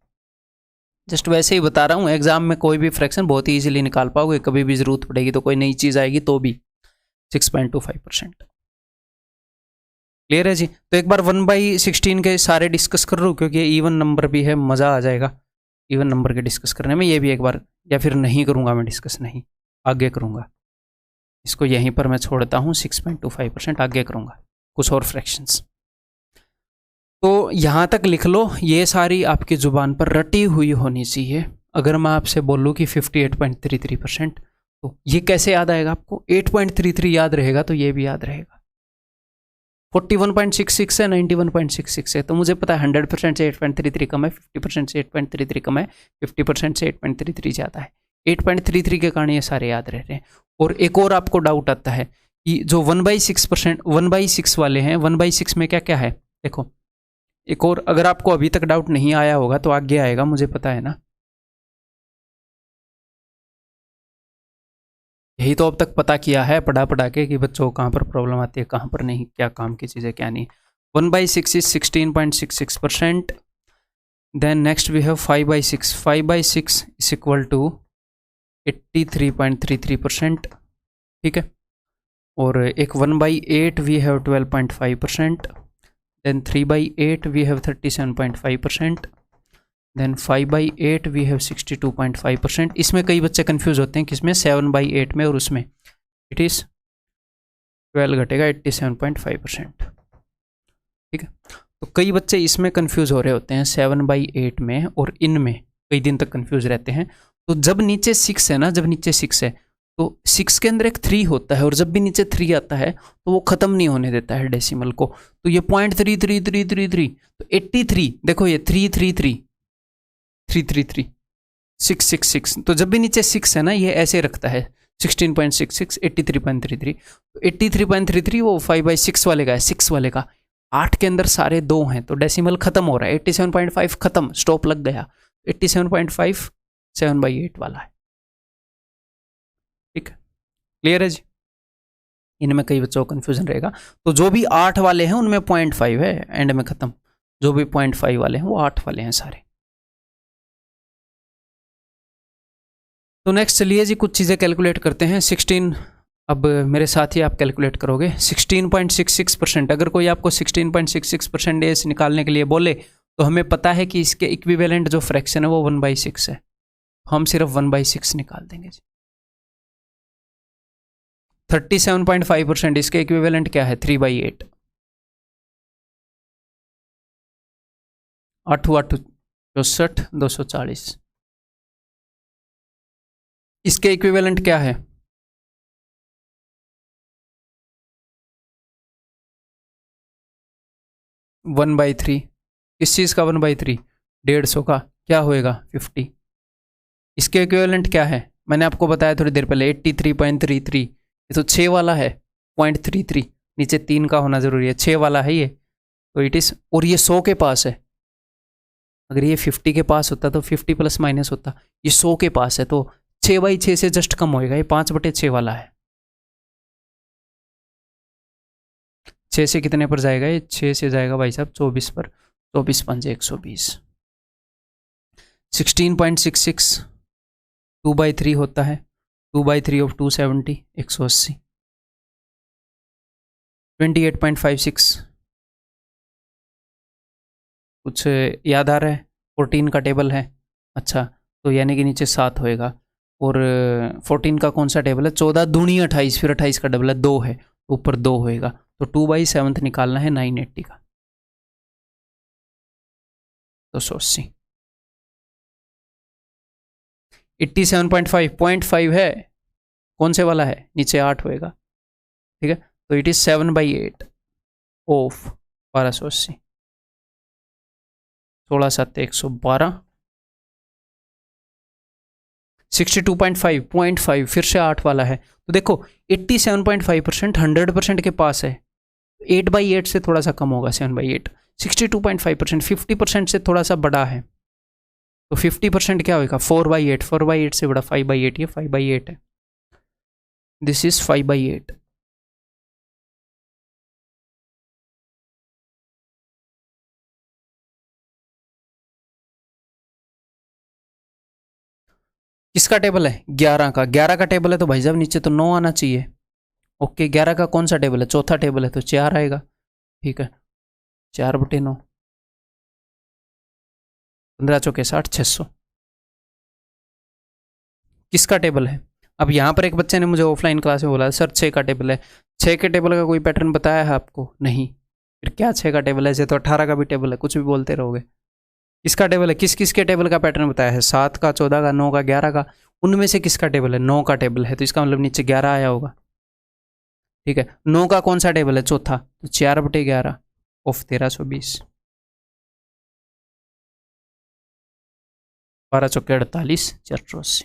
Speaker 1: जस्ट वैसे ही बता रहा हूँ, एग्जाम में कोई भी फ्रैक्शन बहुत ही इजीली निकाल पाओगे, कभी भी जरूरत पड़ेगी तो कोई नई चीज़ आएगी तो भी। 6.25%। क्लियर है जी। तो एक बार 1/16 के सारे डिस्कस कर लूँ, क्योंकि इवन नंबर भी है, मज़ा आ जाएगा इवन नंबर के डिस्कस करने में। ये भी एक बार, या फिर नहीं करूँगा मैं डिस्कस, नहीं आगे करूँगा, इसको यहीं पर मैं छोड़ता हूँ। 6.25% आगे करूँगा कुछ और फ्रैक्शंस। तो यहाँ तक लिख लो, ये सारी आपकी ज़ुबान पर रटी हुई होनी चाहिए। अगर मैं आपसे बोलूँ कि 58.33%, तो ये कैसे याद आएगा आपको? 8.33 याद रहेगा तो ये भी याद रहेगा। 41.66 है, 91.66 है, तो मुझे पता है 100% से 8.33 कम है, 50% से 8.33 कम है, 50% से 8.33 ज़्यादा है। 8.33 के कारण ये सारे याद रह रहे हैं। और एक और आपको डाउट आता है कि जो 1/6%, 1/6 वाले हैं, 1/6 में क्या क्या है? देखो, एक और अगर आपको अभी तक डाउट नहीं आया होगा तो आगे आएगा, मुझे पता है ना। यही तो अब तक पता किया है पढ़ा पढ़ा के कि बच्चों को कहाँ पर प्रॉब्लम आती है, कहाँ पर नहीं, क्या काम की चीज़ें क्या नहीं। 1/6 is 16.66%. Then next we have 5/6. 5/6 is equal to 83.33%. ठीक है, और एक 1/8 we have 12.5%. Then 3/8 we have 37.5%. Then 5/8 we have 62.5%. इसमें कई बच्चे कंफ्यूज होते हैं किसमें, 7/8 में और उसमें। इट इज़ 12 घटेगा 87.5%। ठीक है, तो कई बच्चे इसमें कंफ्यूज हो रहे होते हैं 7/8 में और इनमें कई दिन तक कंफ्यूज रहते हैं। तो जब नीचे 6 है ना, जब नीचे 6 है तो 6 के अंदर एक 3 होता है, और जब भी नीचे 3 आता है तो वो ख़त्म नहीं होने देता है डेसिमल को। तो ये 0.333333, तो 83, देखो ये 333 333 666, तो जब भी नीचे 6 है ना ये ऐसे रखता है 16.66 83.33। तो 83.33 वो 5/6 वाले का है, 6 वाले का। 8 के अंदर सारे 2 हैं तो डेसिमल खत्म हो रहा है, 87.5 खत्म, स्टॉप लग गया। 87.5 7/8 वाला है। ठीक है, क्लियर है जी। इनमें कई बच्चों को कन्फ्यूजन रहेगा। तो जो भी 8 वाले हैं उनमें 0.5 है, एंड में खत्म। जो भी 0.5 वाले हैं वो 8 वाले हैं सारे। तो नेक्स्ट चलिए जी कुछ चीज़ें कैलकुलेट करते हैं। 16, अब मेरे साथ ही आप कैलकुलेट करोगे। 16.66%, अगर कोई आपको 16.66% निकालने के लिए बोले तो हमें पता है कि इसके इक्विवेलेंट जो फ्रैक्शन है वो 1/6 है। हम सिर्फ 1/6 निकाल देंगे जी। 37.5%, इसके इक्विवेलेंट क्या है, 3/8। 8 8 64 240, इसके इक्विवेलेंट क्या है, 1/3। किस चीज़ का 1/3, 150 का, क्या होएगा 50। इसके इक्विवेलेंट क्या है, मैंने आपको बताया थोड़ी देर पहले 83.33, ये तो 6 वाला है, 0.33, नीचे 3 का होना जरूरी है, 6 वाला है ये, तो इट इज़, और ये 100 के पास है। अगर ये 50 के पास होता तो 50 प्लस माइनस होता, ये 100 के पास है तो 6/6 से जस्ट कम होएगा, ये 5/6 वाला है। 6 से कितने पर जाएगा, ये 6 से जाएगा भाई साहब 24 पर, 24 5 120। 16.66 2/3 होता है, 2/3 ऑफ 270 180। 28.56 कुछ याद आ रहा है, 14 का टेबल है, अच्छा तो यानी कि नीचे 7 होएगा। और 14 का कौन सा टेबल है, 14 दूनी 28, फिर 28 का डबल है 2 है, ऊपर 2 होएगा, तो 2/7 निकालना है 980 का, 280। 87.5 0.5 है, कौन से वाला है, नीचे 8 होएगा। ठीक है, तो इट इज 7/8 ऑफ 1280, 16 7 112। 62.5 0.5 फिर से 8 वाला है, तो देखो 87.5% 100% के पास है, 8/8 से थोड़ा सा कम होगा 7/8। 62.5% 50% से थोड़ा सा बड़ा है, तो 50% क्या होगा 4/8, 4/8 से बड़ा 5/8, ये 5/8 है, दिस इज 5/8। किसका टेबल है, 11 का। 11 का टेबल है तो भाई साहब नीचे तो 9 आना चाहिए। ओके, 11 का कौन सा टेबल है, चौथा टेबल है, तो 4 आएगा। ठीक है, 4/9, 15 चौके 60, 600। किसका टेबल है, अब यहाँ पर एक बच्चे ने मुझे ऑफलाइन क्लास में बोला सर 6 का टेबल है। 6 के टेबल का कोई पैटर्न बताया है आपको, नहीं, फिर क्या 6 का टेबल है, ऐसे तो 18 का भी टेबल है, कुछ भी बोलते रहोगे। किसका टेबल है, किस किस के टेबल का पैटर्न बताया है, 7 का, 14 का, 9 का, 11 का, उनमें से किसका टेबल है, 9 का टेबल है, तो इसका मतलब नीचे 11 आया होगा। ठीक है, 9 का कौन सा टेबल है, चौथा, तो 4/11 ऑफ 1320, 12 चौके 48, 480।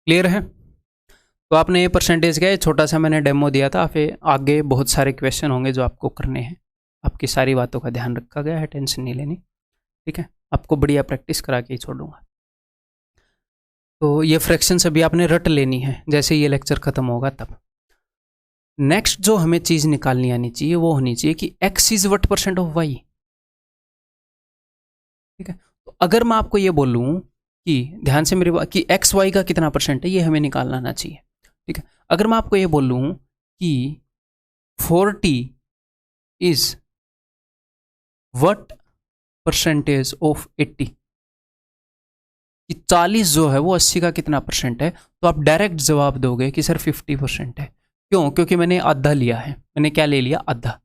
Speaker 1: क्लियर है, तो आपने ये परसेंटेज का छोटा सा मैंने डेमो दिया था, फिर आगे बहुत सारे क्वेश्चन होंगे जो आपको करने हैं, आपकी सारी बातों का ध्यान रखा गया है, टेंशन नहीं लेनी। ठीक है, आपको बढ़िया प्रैक्टिस करा के ही छोड़ूंगा। तो ये फ्रैक्शंस अभी आपने रट लेनी है, जैसे ये लेक्चर खत्म होगा तब। नेक्स्ट जो हमें चीज निकालनी आनी चाहिए वो होनी चाहिए कि x is what percent of y। ठीक है, तो अगर मैं आपको ये बोलूं कि ध्यान से मेरी बात कि एक्स वाई का कितना परसेंट है, ये हमें निकालना आना चाहिए। ठीक है, अगर मैं आपको ये बोलूं कि 40 इज व्हाट परसेंटेज ऑफ 80, कि 40 जो है वो 80 का कितना परसेंट है, तो आप डायरेक्ट जवाब दोगे कि सर 50% है। क्यों? क्योंकि मैंने आधा लिया है। मैंने क्या ले लिया? आधा।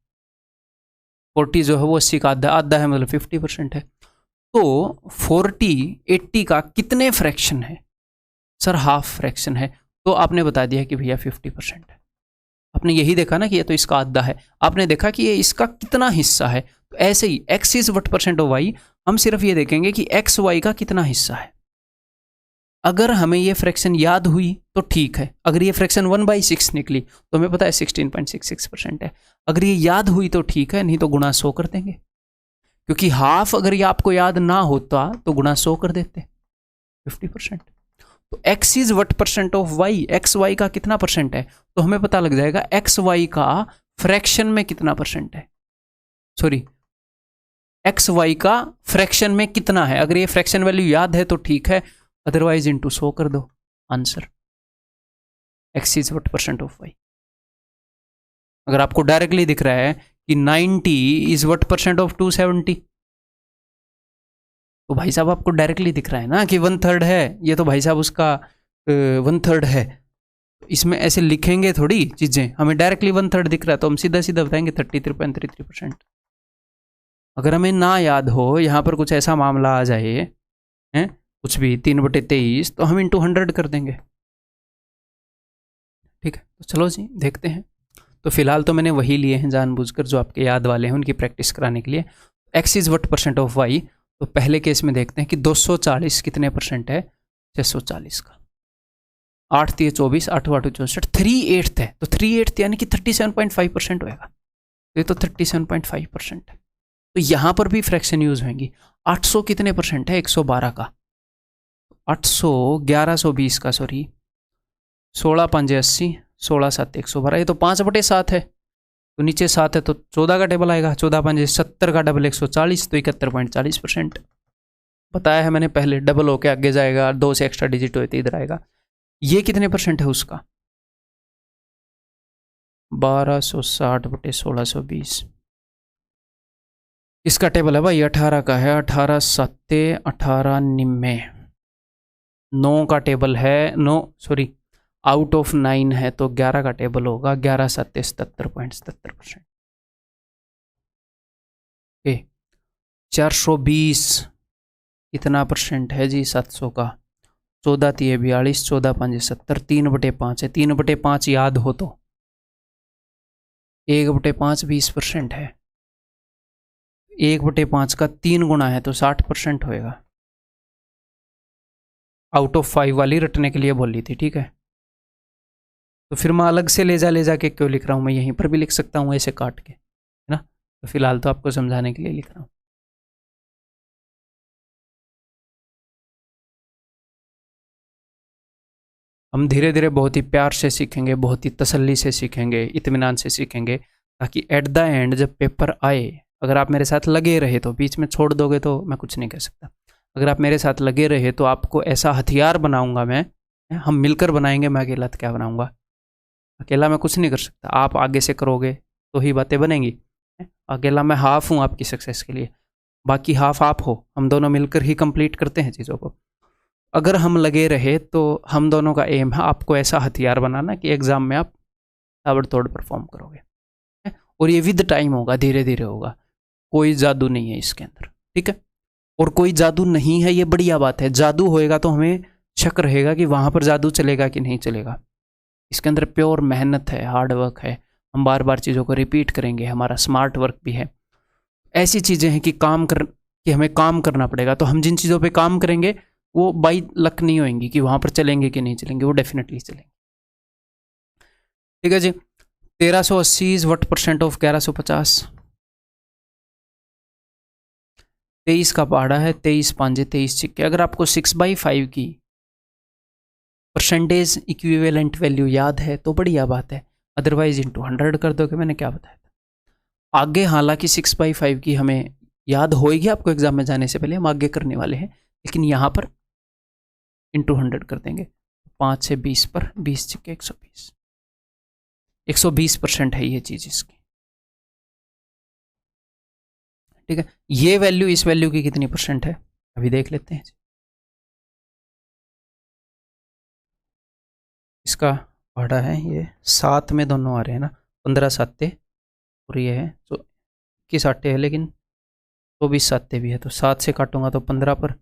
Speaker 1: 40 जो है वो 80 का आधा, आधा है मतलब 50% है। तो 40 80 का कितने फ्रैक्शन है? सर हाफ फ्रैक्शन है। तो आपने बता दिया कि भैया 50% है। आपने यही देखा ना कि ये तो इसका आधा है, आपने देखा कि ये इसका कितना हिस्सा है। तो ऐसे ही x is what percent of y, हम सिर्फ ये देखेंगे कि x y का कितना हिस्सा है। अगर हमें ये फ्रैक्शन याद हुई तो ठीक है, अगर ये फ्रैक्शन 1/6 निकली तो हमें पता है 16.66% है। अगर ये याद हुई तो ठीक है, नहीं तो गुणा 100 कर देंगे, क्योंकि हाफ अगर ये आपको याद ना होता तो गुणा 100 कर देते 50%। तो x is what percent of y, X Y का कितना परसेंट है, तो हमें पता लग जाएगा एक्स वाई का फ्रैक्शन में कितना परसेंट है। सॉरी, एक्स वाई का फ्रैक्शन में कितना है। अगर ये फ्रैक्शन वैल्यू याद है तो ठीक है, अदरवाइज इंटू 100 कर दो, answer x is what percent of y। अगर आपको डायरेक्टली दिख रहा है कि 90 इज व्हाट परसेंट ऑफ 270, तो भाई साहब आपको डायरेक्टली दिख रहा है ना कि 1/3 है, ये तो भाई साहब उसका 1/3 है। इसमें ऐसे लिखेंगे थोड़ी चीजें, हमें डायरेक्टली 1/3 दिख रहा है तो हम सीधा सीधा बताएंगे 33.33%। अगर हमें ना याद हो, यहाँ पर कुछ ऐसा मामला आ जाए हैं, कुछ भी 3/23, तो हम इंटू 100 कर देंगे। ठीक है, तो चलो जी देखते हैं। तो फिलहाल तो मैंने वही लिए हैं जानबूझकर, जो आपके याद वाले हैं उनकी प्रैक्टिस कराने के लिए। x is what percent of y, तो पहले केस में देखते हैं कि 240 कितने परसेंट है 640 का। 8 3 24, 8 8 64, 3/8 है, तो 3/8 यानी कि 37.5% होएगा। तो ये तो 37.5% है। तो यहाँ पर भी फ्रैक्शन यूज होंगी। 800 कितने परसेंट है 112 का? 800 1120 का, सॉरी 16 5 80, 16 7 112, ये तो 5/7 है। तो नीचे 7 है तो 14 का टेबल आएगा, 14 5 70 का डबल 140, तो 71.40%। बताया है मैंने पहले, डबल होके आगे जाएगा, 2 से एक्स्ट्रा डिजिट होते इधर आएगा। ये कितने परसेंट है उसका? 1260/1620। इसका टेबल है भाई 18 का है, 18 7 18 निम्मे 9 का टेबल है, 9 सॉरी आउट ऑफ 9 है तो 11 का टेबल होगा, 11 7 77.77%। 420 कितना परसेंट है जी 700 का? 14 3 42, 14 5 70, 3/5 है। 3/5 याद हो तो 1/5 20% है। 1/5 का 3 गुना है तो 60% होएगा। आउट ऑफ 5 वाली रटने के लिए बोली थी, ठीक है। तो फिर मैं अलग से ले जा के क्यों लिख रहा हूँ, मैं यहीं पर भी लिख सकता हूँ ऐसे काट के, है ना। तो फिलहाल तो आपको समझाने के लिए लिख रहा हूँ। हम धीरे धीरे बहुत ही प्यार से सीखेंगे, बहुत ही तसल्ली से सीखेंगे, इत्मीनान से सीखेंगे, ताकि एट द एंड जब पेपर आए, अगर आप मेरे साथ लगे रहे तो, बीच में छोड़ दोगे तो मैं कुछ नहीं कह सकता। अगर आप मेरे साथ लगे रहे तो आपको ऐसा हथियार बनाऊंगा मैं, हम मिलकर बनाएंगे, मैं अकेला तो क्या बनाऊंगा, अकेला मैं कुछ नहीं कर सकता। आप आगे से करोगे तो ही बातें बनेंगी। अकेला मैं हाफ हूँ आपकी सक्सेस के लिए, बाकी हाफ आप हो, हम दोनों मिलकर ही कंप्लीट करते हैं चीज़ों को। अगर हम लगे रहे तो हम दोनों का एम है आपको ऐसा हथियार बनाना कि एग्ज़ाम में आप ताबड़तोड़ परफॉर्म करोगे, और ये विद टाइम होगा, धीरे धीरे होगा, कोई जादू नहीं है इसके अंदर, ठीक है। और कोई जादू नहीं है ये बढ़िया बात है, जादू होएगा तो हमें शक रहेगा कि वहाँ पर जादू चलेगा कि नहीं चलेगा। इसके अंदर प्योर मेहनत है, हार्ड वर्क है, हम बार बार चीज़ों को रिपीट करेंगे, हमारा स्मार्ट वर्क भी है। ऐसी चीज़ें हैं कि कि हमें काम करना पड़ेगा, तो हम जिन चीज़ों पे काम करेंगे वो बाई लक नहीं होंगी कि वहाँ पर चलेंगे कि नहीं चलेंगे, वो डेफिनेटली चलेंगे, ठीक है जी। 1380 इज व्हाट परसेंट ऑफ 1150? 23 का पहाड़ा है, 23 5 23 छिक्के। अगर आपको 6/5 की परसेंटेज इक्विवेलेंट वैल्यू याद है तो बढ़िया बात है, अदरवाइज इंटू 100 कर दोगे, मैंने क्या बताया था। आगे हालांकि 6/5 की हमें याद होएगी आपको एग्जाम में जाने से पहले, हम आगे करने वाले हैं, लेकिन यहाँ पर इंटू 100 कर देंगे। 5 से 20 पर 20 छिके 120, 120% है ये चीज़ इसकी। ठीक है, ये वैल्यू इस वैल्यू की कितनी परसेंट है अभी देख लेते हैं। इसका भाड़ा है ये 7 में दोनों आ रहे हैं ना, 15 साते और ये है तो 21 आटे है, लेकिन 24 साते भी है, तो 7 से काटूंगा तो 15 पर,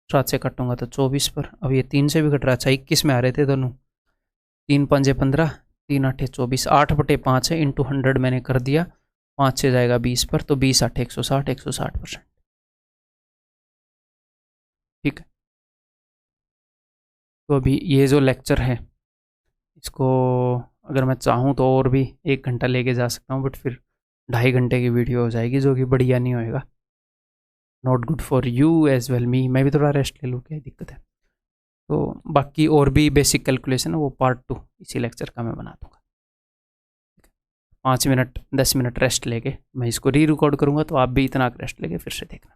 Speaker 1: 7 से काटूंगा तो 24 पर। अब ये 3 से भी कट रहा है, अच्छा 21 में आ रहे थे दोनों। 3 पंजे 15, 3 आठे 24, 8/5 है, इंटू 100 मैंने कर दिया, 5 से जाएगा 20 पर, तो 20 आठे 160, 160%। ठीक है, तो अभी ये जो लेक्चर है इसको अगर मैं चाहूँ तो और भी 1 घंटा लेके जा सकता हूँ, बट फिर 2.5 घंटे की वीडियो हो जाएगी, जो कि बढ़िया नहीं होएगा, not good for you as well me. मैं भी थोड़ा रेस्ट ले लूँ, क्या दिक्कत है। तो बाकी और भी बेसिक कैलकुलेशन है वो पार्ट 2 इसी लेक्चर का मैं बना दूँगा। 5 मिनट 10 मिनट रेस्ट लेके मैं इसको री रिकॉर्ड करूँगा, तो आप भी इतना रेस्ट लेके फिर से देखना।